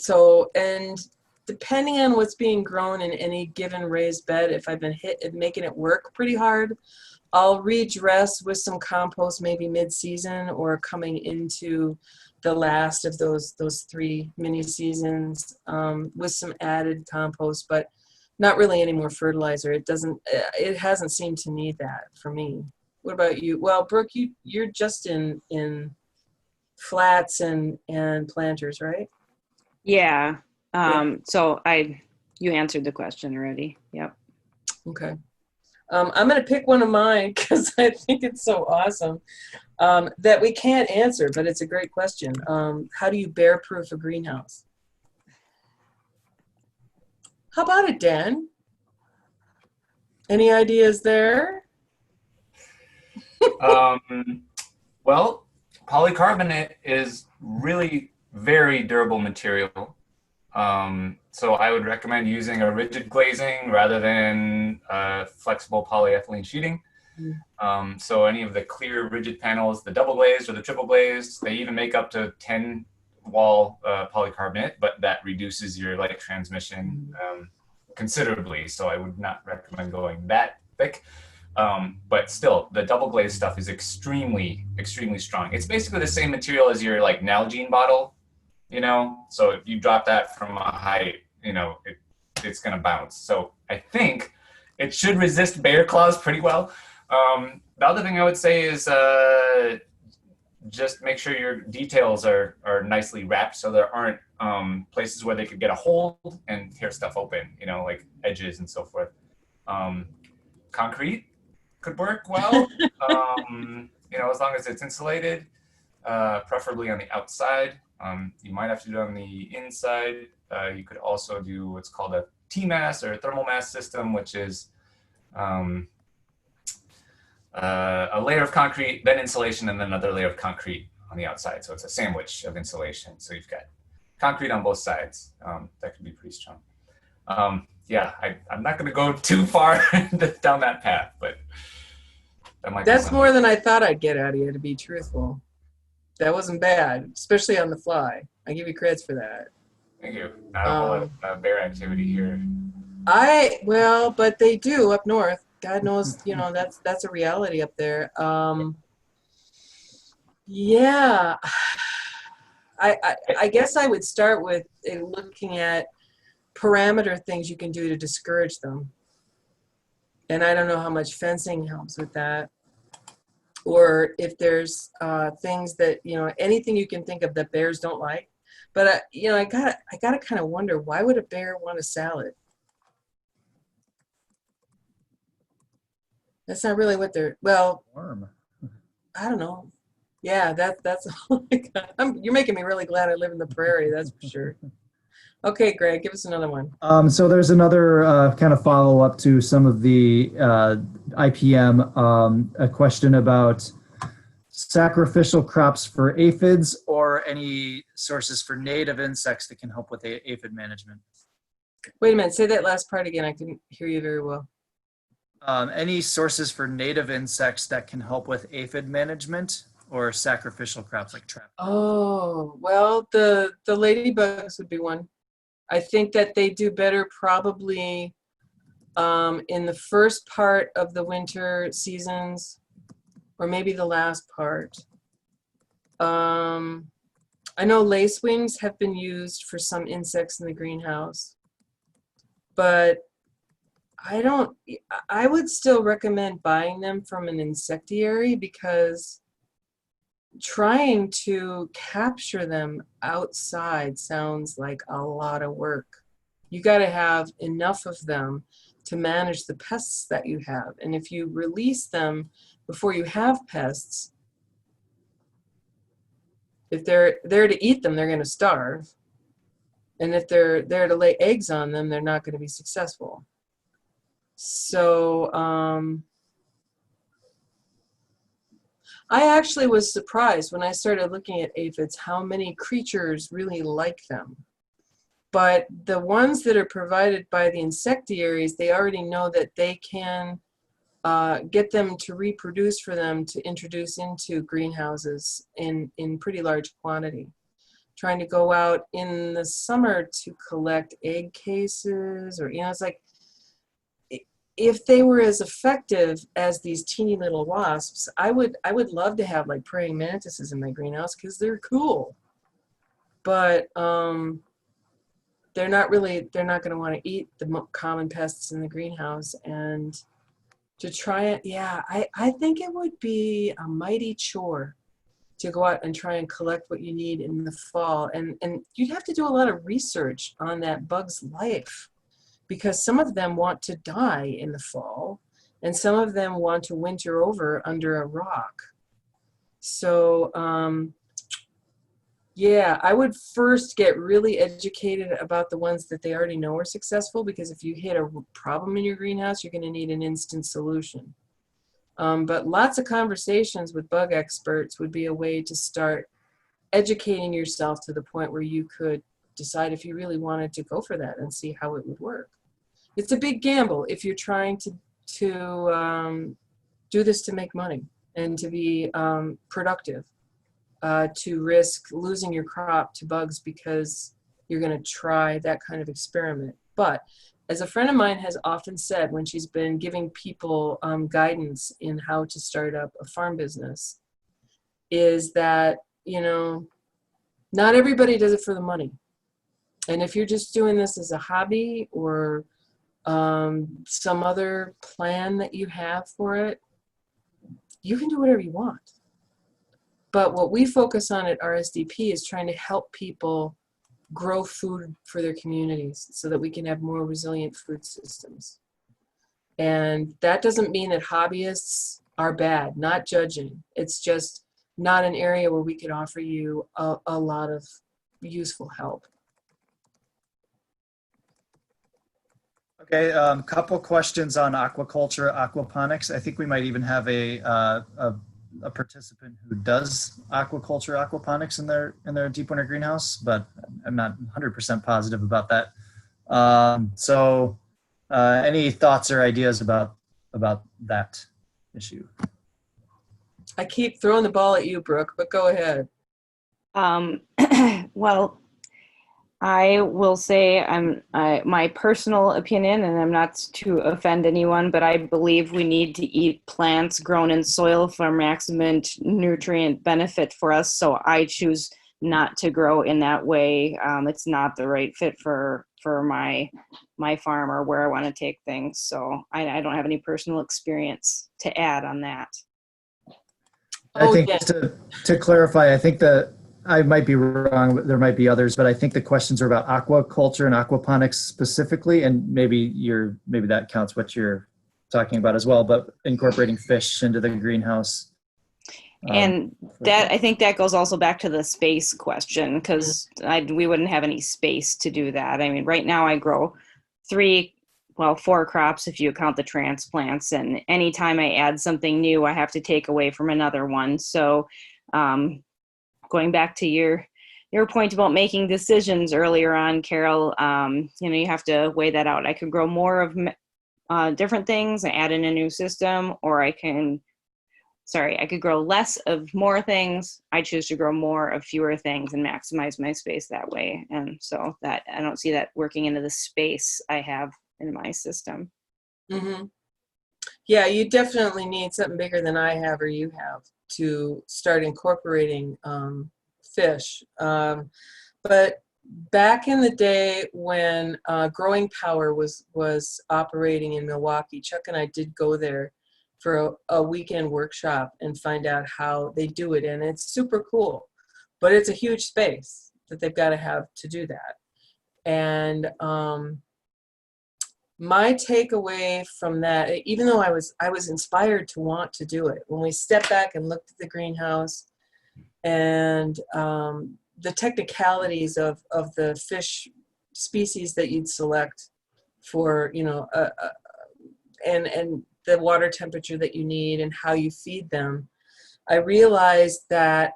S2: depending on what's being grown in any given raised bed, if I've been hit at making it work pretty hard, I'll redress with some compost maybe mid-season or coming into the last of those 3 mini seasons with some added compost, but not really any more fertilizer. It hasn't seemed to need that for me. What about you? Well, Brooke, you're just in flats and planters, right?
S5: Yeah. So you answered the question already. Yep.
S2: Okay. I'm going to pick one of mine because I think it's so awesome that we can't answer, but it's a great question. How do you bear-proof a greenhouse? How about it, Dan? Any ideas there?
S6: Well, polycarbonate is really very durable material. So I would recommend using a rigid glazing rather than flexible polyethylene sheeting. So any of the clear rigid panels, the double glazed or the triple glazed, they even make up to 10 wall polycarbonate, but that reduces your light transmission considerably. So I would not recommend going that thick. But still, the double glazed stuff is extremely, extremely strong. It's basically the same material as your like Nalgene bottle, so if you drop that from a height, it's going to bounce. So I think it should resist bear claws pretty well. The other thing I would say is just make sure your details are nicely wrapped so there aren't places where they could get a hold and tear stuff open, like edges and so forth. Concrete could work well, as long as it's insulated, preferably on the outside. You might have to do it on the inside. You could also do what's called a T-mass or a thermal mass system, which is a layer of concrete, then insulation, and then another layer of concrete on the outside. So it's a sandwich of insulation. So you've got concrete on both sides. That could be pretty strong. I'm not going to go too far down that path, but that might
S2: That's more than I thought I'd get out of you, to be truthful. That wasn't bad, especially on the fly. I give you credits for that.
S6: Thank you. Not a whole lot of bear activity here.
S2: But they do up north. God knows, that's a reality up there. I guess I would start with looking at parameter things you can do to discourage them. And I don't know how much fencing helps with that. Or if there's things that, anything you can think of that bears don't like. But, I gotta kind of wonder, why would a bear want a salad? That's not really what they're,
S3: Warm.
S2: I don't know. Yeah, that's all I got. You're making me really glad I live in the prairie, that's for sure. Okay, Greg, give us another one.
S3: So there's another kind of follow-up to some of the IPM, a question about sacrificial crops for aphids or any sources for native insects that can help with aphid management.
S2: Wait a minute, say that last part again. I couldn't hear you very well.
S3: Any sources for native insects that can help with aphid management or sacrificial crops like trap?
S2: Oh, well, the ladybugs would be one. I think that they do better probably in the first part of the winter seasons, or maybe the last part. I know lacewings have been used for some insects in the greenhouse, but I would still recommend buying them from an insectary, because trying to capture them outside sounds like a lot of work. You got to have enough of them to manage the pests that you have. And if you release them before you have pests, if they're there to eat them, they're going to starve. And if they're there to lay eggs on them, they're not going to be successful. So I actually was surprised when I started looking at aphids how many creatures really like them. But the ones that are provided by the insectaries, they already know that they can get them to reproduce for them to introduce into greenhouses in pretty large quantity. Trying to go out in the summer to collect egg cases, or, it's like, if they were as effective as these teeny little wasps, I would love to have like praying mantises in my greenhouse, because they're cool. But they're not going to want to eat the common pests in the greenhouse. And to try it, yeah, I think it would be a mighty chore to go out and try and collect what you need in the fall. And you'd have to do a lot of research on that bug's life, because some of them want to die in the fall, and some of them want to winter over under a rock. So, yeah, I would first get really educated about the ones that they already know are successful, because if you hit a problem in your greenhouse, you're going to need an instant solution. But lots of conversations with bug experts would be a way to start educating yourself to the point where you could decide if you really wanted to go for that and see how it would work. It's a big gamble if you're trying to do this to make money and to be productive, to risk losing your crop to bugs because you're going to try that kind of experiment. But as a friend of mine has often said when she's been giving people guidance in how to start up a farm business, is that, not everybody does it for the money. And if you're just doing this as a hobby, or some other plan that you have for it, you can do whatever you want. But what we focus on at RSDP is trying to help people grow food for their communities so that we can have more resilient food systems. And that doesn't mean that hobbyists are bad, not judging. It's just not an area where we could offer you a lot of useful help.
S3: Okay, couple questions on aquaculture, aquaponics. I think we might even have a participant who does aquaculture, aquaponics in their deep winter greenhouse, but I'm not 100% positive about that. So, any thoughts or ideas about that issue?
S2: I keep throwing the ball at you, Brooke, but go ahead.
S5: Well, I will say my personal opinion, and I'm not to offend anyone, but I believe we need to eat plants grown in soil for maximum nutrient benefit for us. So I choose not to grow in that way. It's not the right fit for my farm or where I want to take things. So I don't have any personal experience to add on that.
S3: I think to clarify, I think I might be wrong, but there might be others, but I think the questions are about aquaculture and aquaponics specifically, and maybe that counts what you're talking about as well, but incorporating fish into the greenhouse.
S5: And that, I think that goes also back to the space question, because we wouldn't have any space to do that. I mean, right now I grow 4 crops if you count the transplants, and anytime I add something new, I have to take away from another one. So going back to your point about making decisions earlier on, Carol, you have to weigh that out. I could grow more of different things and add in a new system, or I could grow less of more things. I choose to grow more of fewer things and maximize my space that way. And so that I don't see that working into the space I have in my system.
S2: Mm-hmm. Yeah, you definitely need something bigger than I have or you have to start incorporating fish. But back in the day when Growing Power was operating in Milwaukee, Chuck and I did go there for a weekend workshop and find out how they do it. And it's super cool, but it's a huge space that they've got to have to do that. And my takeaway from that, even though I was inspired to want to do it, when we stepped back and looked at the greenhouse and the technicalities of the fish species that you'd select for, you know, and the water temperature that you need and how you feed them, I realized that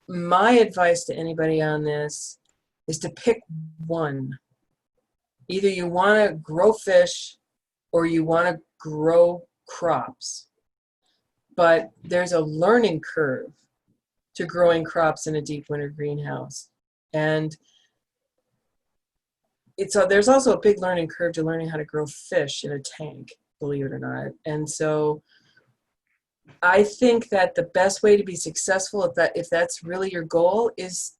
S2: my advice to anybody on this is to pick one. Either you want to grow fish or you want to grow crops. But there's a learning curve to growing crops in a deep winter greenhouse. And there's also a big learning curve to learning how to grow fish in a tank, believe it or not. And so I think that the best way to be successful, if that's really your goal, is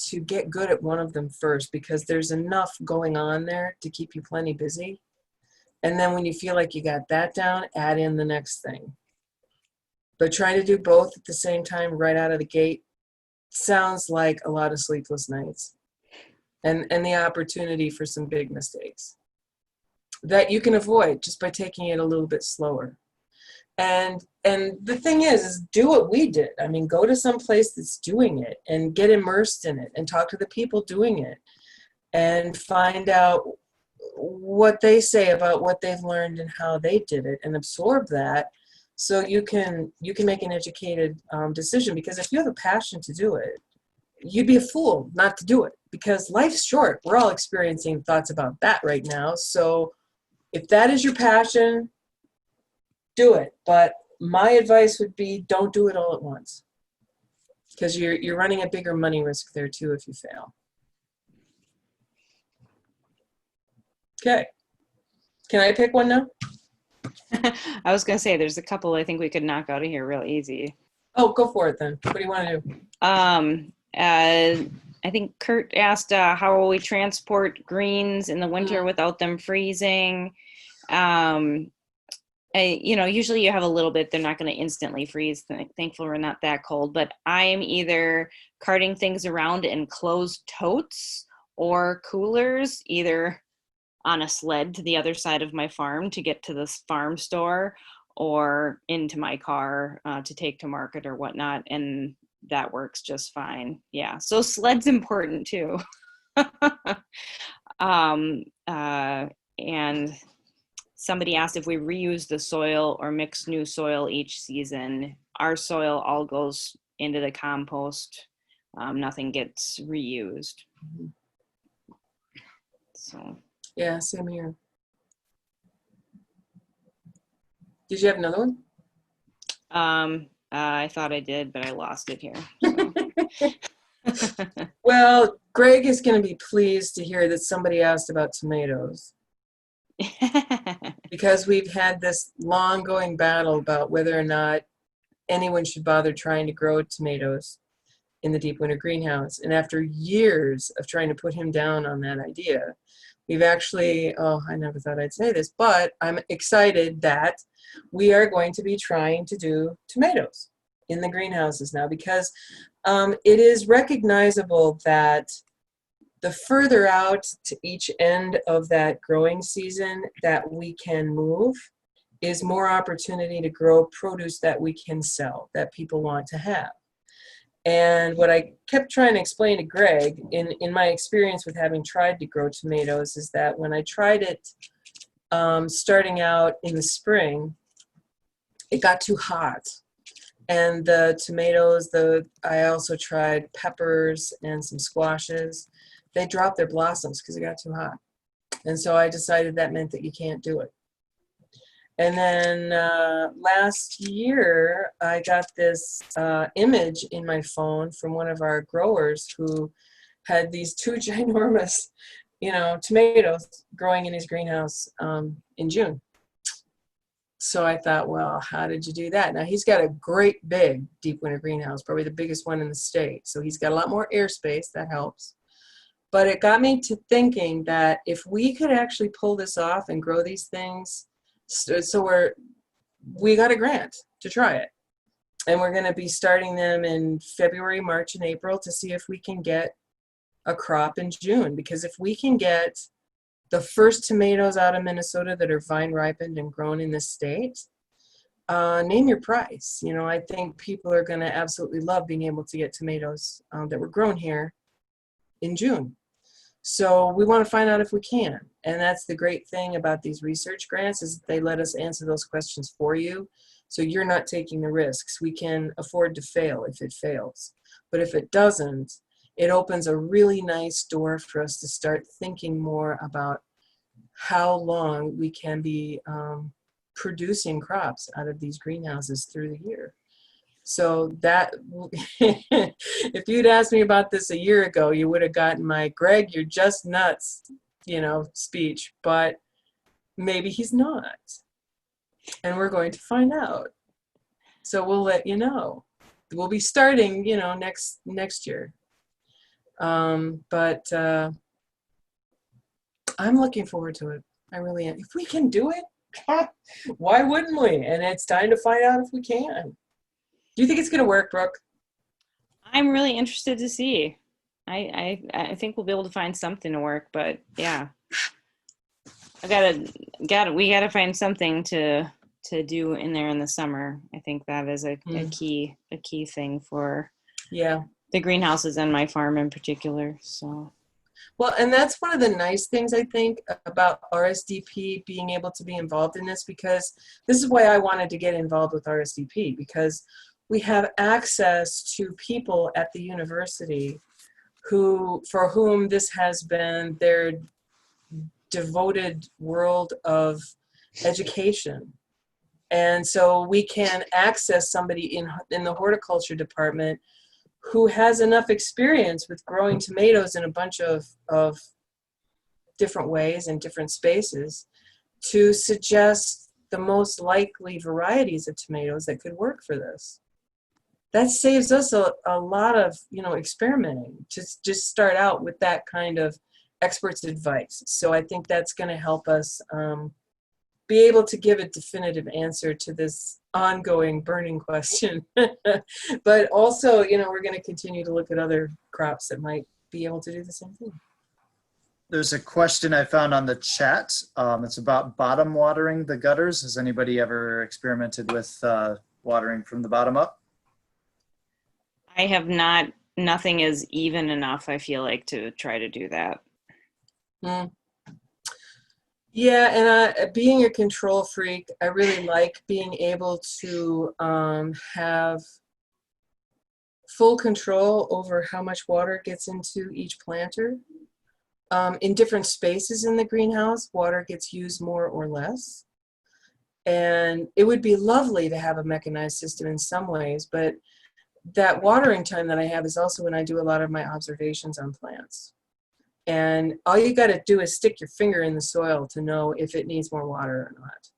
S2: to get good at one of them first, because there's enough going on there to keep you plenty busy. And then when you feel like you got that down, add in the next thing. But trying to do both at the same time right out of the gate sounds like a lot of sleepless nights and the opportunity for some big mistakes that you can avoid just by taking it a little bit slower. And the thing is do what we did. I mean, go to some place that's doing it and get immersed in it and talk to the people doing it and find out what they say about what they've learned and how they did it, and absorb that so you can make an educated decision. Because if you have a passion to do it, you'd be a fool not to do it, because life's short. We're all experiencing thoughts about that right now. So if that is your passion, do it. But my advice would be don't do it all at once, because you're running a bigger money risk there too if you fail. Okay. Can I pick one now?
S5: I was going to say, there's a couple I think we could knock out of here real easy.
S2: Oh, go for it then. What do you want to do?
S5: I think Kurt asked, how will we transport greens in the winter without them freezing? Usually you have a little bit, they're not going to instantly freeze. Thankfully, we're not that cold, but I am either carting things around in closed totes or coolers, either on a sled to the other side of my farm to get to this farm store, or into my car to take to market or whatnot. And that works just fine. Yeah. So sled's important too. And somebody asked if we reuse the soil or mix new soil each season. Our soil all goes into the compost. Nothing gets reused. So.
S2: Yeah, same here. Did you have another one?
S5: I thought I did, but I lost it here. So.
S2: Well, Greg is going to be pleased to hear that somebody asked about tomatoes. Because we've had this long-going battle about whether or not anyone should bother trying to grow tomatoes in the deep winter greenhouse. And after years of trying to put him down on that idea, we've actually, I never thought I'd say this, but I'm excited that we are going to be trying to do tomatoes in the greenhouses now, because it is recognizable that the further out to each end of that growing season that we can move is more opportunity to grow produce that we can sell, that people want to have. And what I kept trying to explain to Greg in my experience with having tried to grow tomatoes is that when I tried it starting out in the spring, it got too hot. And the tomatoes, I also tried peppers and some squashes. They dropped their blossoms because it got too hot. And so I decided that meant that you can't do it. And then last year, I got this image in my phone from one of our growers who had these two ginormous, tomatoes growing in his greenhouse in June. So I thought, well, how did you do that? Now he's got a great big deep winter greenhouse, probably the biggest one in the state. So he's got a lot more airspace, that helps. But it got me to thinking that if we could actually pull this off and grow these things, so we got a grant to try it. And we're going to be starting them in February, March, and April to see if we can get a crop in June. Because if we can get the first tomatoes out of Minnesota that are vine ripened and grown in this state, name your price. You know, I think people are going to absolutely love being able to get tomatoes that were grown here in June. So we want to find out if we can. And that's the great thing about these research grants, is that they let us answer those questions for you. So you're not taking the risks. We can afford to fail if it fails. But if it doesn't, it opens a really nice door for us to start thinking more about how long we can be producing crops out of these greenhouses through the year. So that, if you'd asked me about this a year ago, you would have gotten my "Greg, you're just nuts," you know, speech, but maybe he's not. And we're going to find out. So we'll let you know. We'll be starting, you know, next year. But I'm looking forward to it. I really am. If we can do it, why wouldn't we? And it's time to find out if we can. Do you think it's going to work, Brooke?
S4: I'm really interested to see. I think we'll be able to find something to work, but yeah, we gotta find something to do in there in the summer. I think that is a key thing for the greenhouses and my farm in particular. So.
S2: Well, and that's one of the nice things, I think, about RSDP being able to be involved in this, because this is why I wanted to get involved with RSDP, because we have access to people at the university for whom this has been their devoted world of education. And so we can access somebody in the horticulture department who has enough experience with growing tomatoes in a bunch of different ways and different spaces to suggest the most likely varieties of tomatoes that could work for this. That saves us a lot of, you know, experimenting to just start out with that kind of expert's advice. So I think that's going to help us be able to give a definitive answer to this ongoing burning question. But also, you know, we're going to continue to look at other crops that might be able to do the same thing.
S3: There's a question I found on the chat. It's about bottom watering the gutters. Has anybody ever experimented with watering from the bottom up?
S4: I have not. Nothing is even enough, I feel like, to try to do that.
S2: Yeah, and being a control freak, I really like being able to have full control over how much water gets into each planter. In different spaces in the greenhouse, water gets used more or less. And it would be lovely to have a mechanized system in some ways, but that watering time that I have is also when I do a lot of my observations on plants. And all you got to do is stick your finger in the soil to know if it needs more water or not.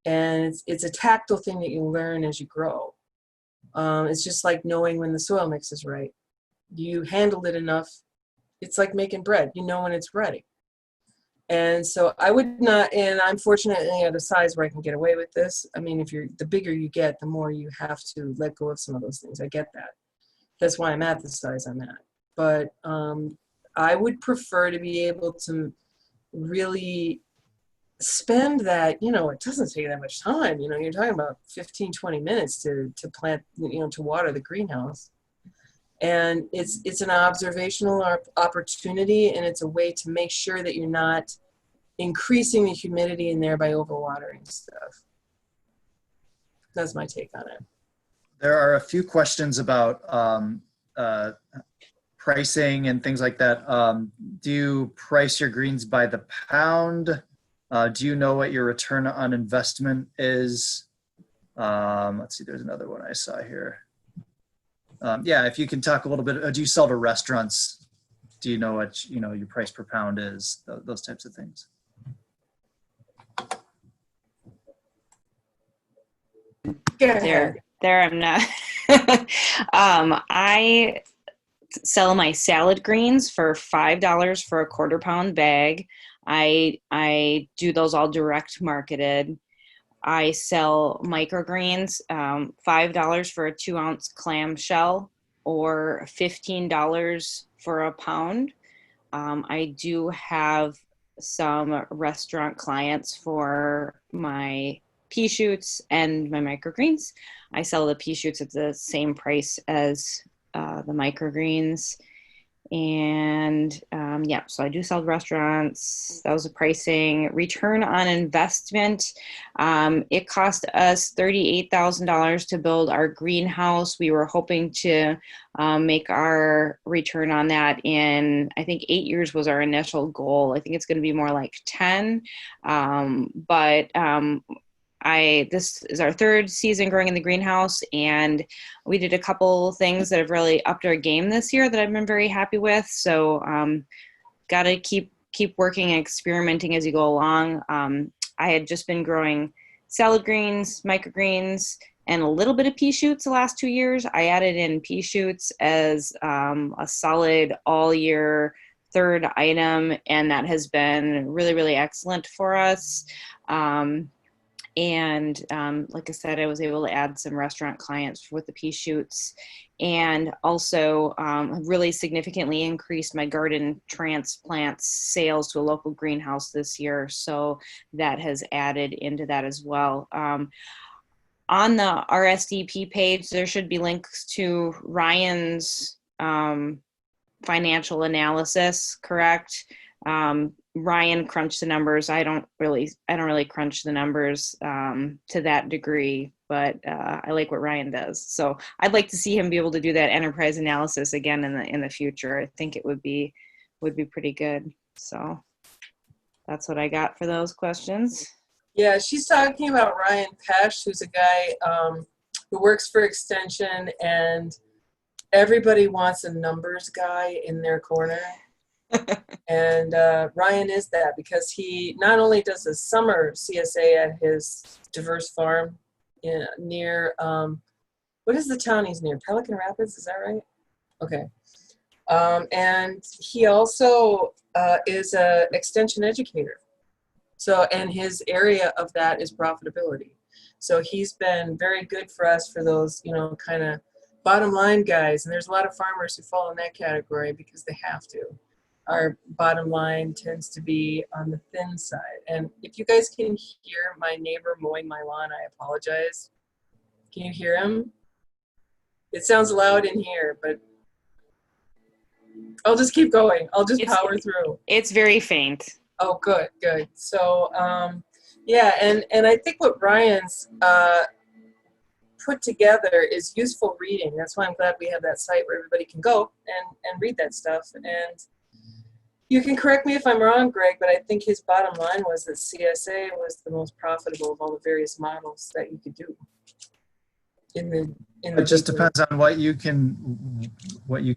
S2: And it's a tactile thing that you learn as you grow. It's just like knowing when the soil mix is right. You handled it enough. It's like making bread. You know when it's ready. And so I would not, and I'm fortunately at a size where I can get away with this. I mean, the bigger you get, the more you have to let go of some of those things. I get that. That's why I'm at the size I'm at. But I would prefer to be able to really spend that, you know, it doesn't take that much time. You know, you're talking about 15, 20 minutes to plant, you know, to water the greenhouse. And it's an observational opportunity, and it's a way to make sure that you're not increasing the humidity in there by overwatering stuff. That's my take on it.
S3: There are a few questions about pricing and things like that. Do you price your greens by the pound? Do you know what your return on investment is? Let's see, there's another one I saw here. Yeah, if you can talk a little bit, do you sell to restaurants? Do you know what, you know, your price per pound is? Those types of things.
S2: Go ahead.
S5: There I'm not. I sell my salad greens for $5 for a quarter-pound bag. I do those all direct marketed. I sell microgreens, $5 for a 2-ounce clamshell or $15 for a pound. I do have some restaurant clients for my pea shoots and my microgreens. I sell the pea shoots at the same price as the microgreens. And yeah, so I do sell to restaurants. That was the pricing. Return on investment. It cost us $38,000 to build our greenhouse. We were hoping to make our return on that in, I think 8 years was our initial goal. I think it's going to be more like 10. This is our third season growing in the greenhouse, and we did a couple things that have really upped our game this year that I've been very happy with. So got to keep working and experimenting as you go along. I had just been growing salad greens, microgreens, and a little bit of pea shoots the last 2 years. I added in pea shoots as a solid all year third item, and that has been really, really excellent for us. And like I said, I was able to add some restaurant clients with the pea shoots, and also really significantly increased my garden transplants sales to a local greenhouse this year. So that has added into that as well. On the RSDP page, there should be links to Ryan's financial analysis, correct? Ryan crunched the numbers. I don't really crunch the numbers to that degree, but I like what Ryan does. So I'd like to see him be able to do that enterprise analysis again in the future. I think it would be pretty good. So that's what I got for those questions.
S2: Yeah, she's talking about Ryan Pesh, who's a guy who works for Extension, and everybody wants a numbers guy in their corner. And Ryan is that, because he not only does a summer CSA at his diverse farm near, what is the town he's near? Pelican Rapids, is that right? Okay. And he also is an extension educator. So, and his area of that is profitability. So he's been very good for us for those, kind of bottom line guys. And there's a lot of farmers who fall in that category because they have to. Our bottom line tends to be on the thin side. And if you guys can hear my neighbor mowing my lawn, I apologize. Can you hear him? It sounds loud in here, but I'll just keep going. I'll just power through.
S5: It's very faint.
S2: Oh, good. So, yeah, and I think what Ryan's put together is useful reading. That's why I'm glad we have that site where everybody can go and read that stuff. And you can correct me if I'm wrong, Greg, but I think his bottom line was that CSA was the most profitable of all the various models that you could do.
S3: It just depends on what you can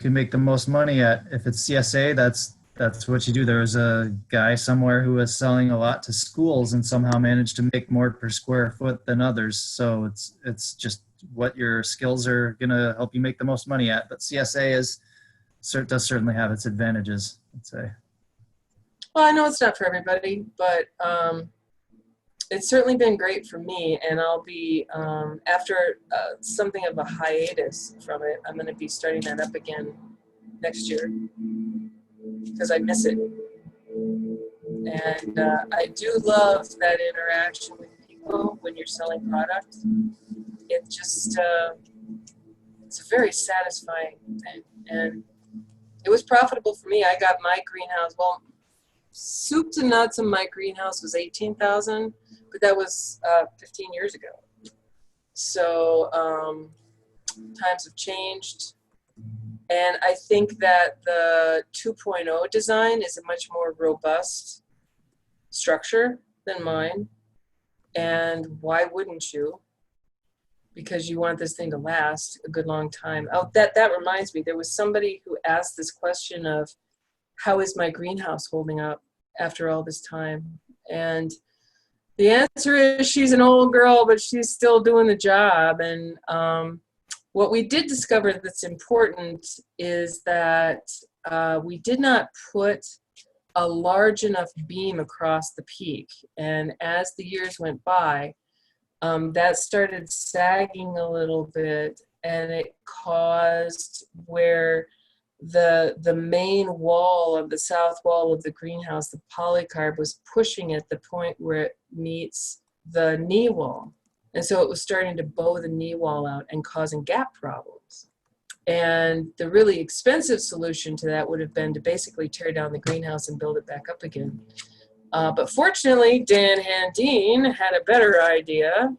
S3: make the most money at. If it's CSA, that's what you do. There was a guy somewhere who was selling a lot to schools and somehow managed to make more per square foot than others. So it's just what your skills are going to help you make the most money at. But CSA does certainly have its advantages, I'd say.
S2: Well, I know it's not for everybody, but it's certainly been great for me. And I'll be, after something of a hiatus from it, I'm going to be starting that up again next year, because I miss it. And I do love that interaction with people when you're selling product. It just, it's a very satisfying thing. And it was profitable for me. I got my greenhouse, well, soup to nuts in my greenhouse was $18,000, but that was 15 years ago. So times have changed. And I think that the 2.0 design is a much more robust structure than mine. And why wouldn't you? Because you want this thing to last a good long time. Oh, that reminds me, there was somebody who asked this question of, how is my greenhouse holding up after all this time? And The answer is she's an old girl, but she's still doing the job. And what we did discover that's important is that we did not put a large enough beam across the peak. And as the years went by, that started sagging a little bit, and it caused where the main wall of the south wall of the greenhouse, the polycarb, was pushing at the point where it meets the knee wall. And so it was starting to bow the knee wall out and causing gap problems. And the really expensive solution to that would have been to basically tear down the greenhouse and build it back up again. But fortunately, Dan Handine had a better idea,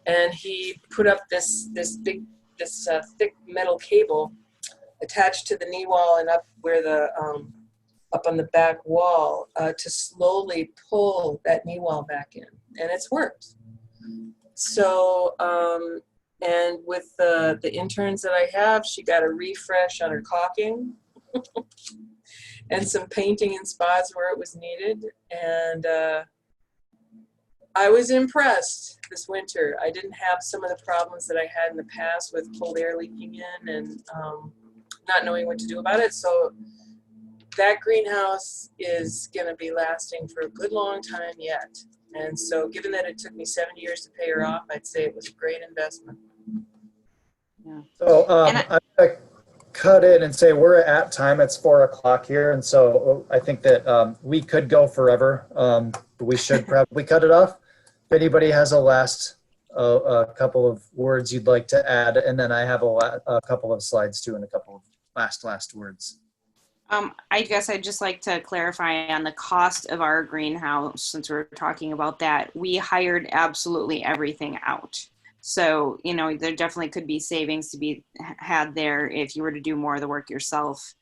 S2: and he put up this thick metal cable attached to the knee wall and up where the up on the back wall to slowly pull that knee wall back in, and it's worked. So and with the interns that I have, she got a refresh on her caulking and some painting in spots where it was needed, and I was impressed this winter. I didn't have some of the problems that I had in the past with cold air leaking in and not knowing what to do about it. So that greenhouse is going to be lasting for a good long time yet. And so given that it took me 7 years to pay her off, I'd say it was a great investment.
S5: Yeah.
S3: So I'm gonna cut in and say we're at time. It's 4 o'clock here, and so I think that we could go forever. But we should probably cut it off. If anybody has a last couple of words you'd like to add, and then I have a couple of slides too, and a couple of last words.
S5: I guess I'd just like to clarify on the cost of our greenhouse, since we're talking about that. We hired absolutely everything out. So, you know, there definitely could be savings to be had there if you were to do more of the work yourself.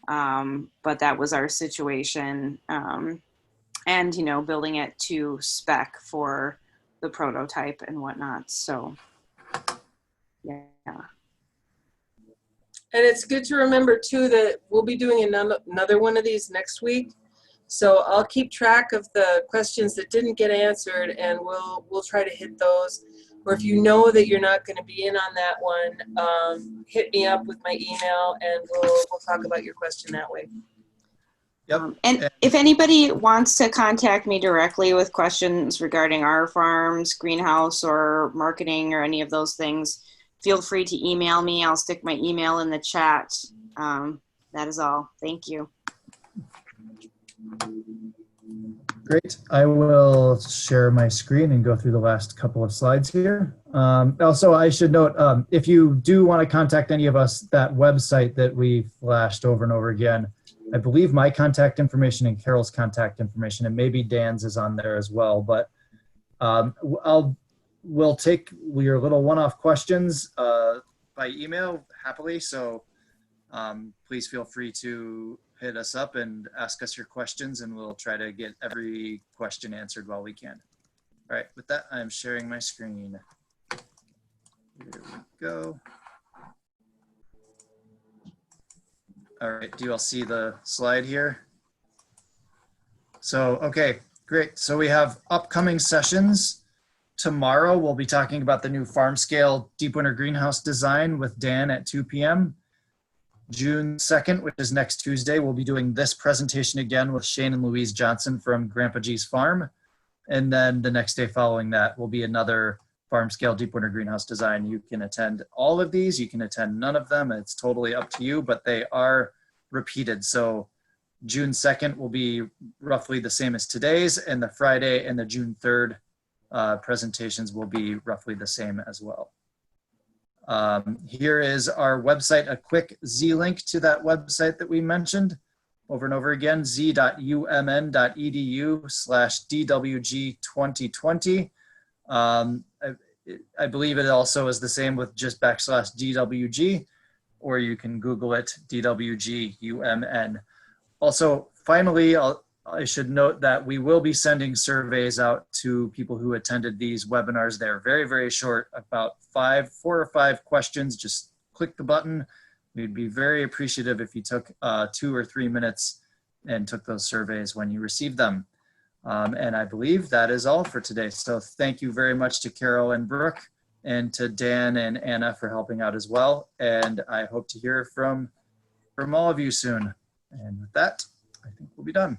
S5: But that was our situation. And, you know, building it to spec for the prototype and whatnot. So, yeah.
S2: And it's good to remember too that we'll be doing another one of these next week. So I'll keep track of the questions that didn't get answered, and we'll try to hit those. Or if you know that you're not going to be in on that one, hit me up with my email, and we'll talk about your question that way.
S3: Yep.
S5: And if anybody wants to contact me directly with questions regarding our farms, greenhouse, or marketing, or any of those things, feel free to email me. I'll stick my email in the chat. That is all. Thank you.
S3: Great. I will share my screen and go through the last couple of slides here. Also, I should note, if you do want to contact any of us, that website that we flashed over and over again, I believe my contact information and Carol's contact information, and maybe Dan's is on there as well, but we'll take your little one-off questions by email happily. So please feel free to hit us up and ask us your questions, and we'll try to get every question answered while we can. All right, with that, I'm sharing my screen. Here we go. All right, do you all see the slide here? So, okay, great. So we have upcoming sessions. Tomorrow, we'll be talking about the new farm scale deep winter greenhouse design with Dan at 2 p.m. June 2nd, which is next Tuesday, we'll be doing this presentation again with Shane and Louise Johnson from Grandpa G's Farm. And then the next day following that will be another farm scale deep winter greenhouse design. You can attend all of these, you can attend none of them. It's totally up to you, but they are repeated. So June 2nd will be roughly the same as today's, and the Friday and the June 3rd presentations will be roughly the same as well. Here is our website, a quick Z link to that website that we mentioned over and over again, z.umn.edu/DWG2020. I believe it also is the same with just /DWG, or you can Google it, DWG-UMN. Also, finally, I should note that we will be sending surveys out to people who attended these webinars. They're very, very short, about 4 or 5 questions. Just click the button. We'd be very appreciative if you took 2 or 3 minutes and took those surveys when you received them. And I believe that is all for today. So thank you very much to Carol and Brooke, and to Dan and Anna for helping out as well. And I hope to hear from all of you soon. And with that, I think we'll be done.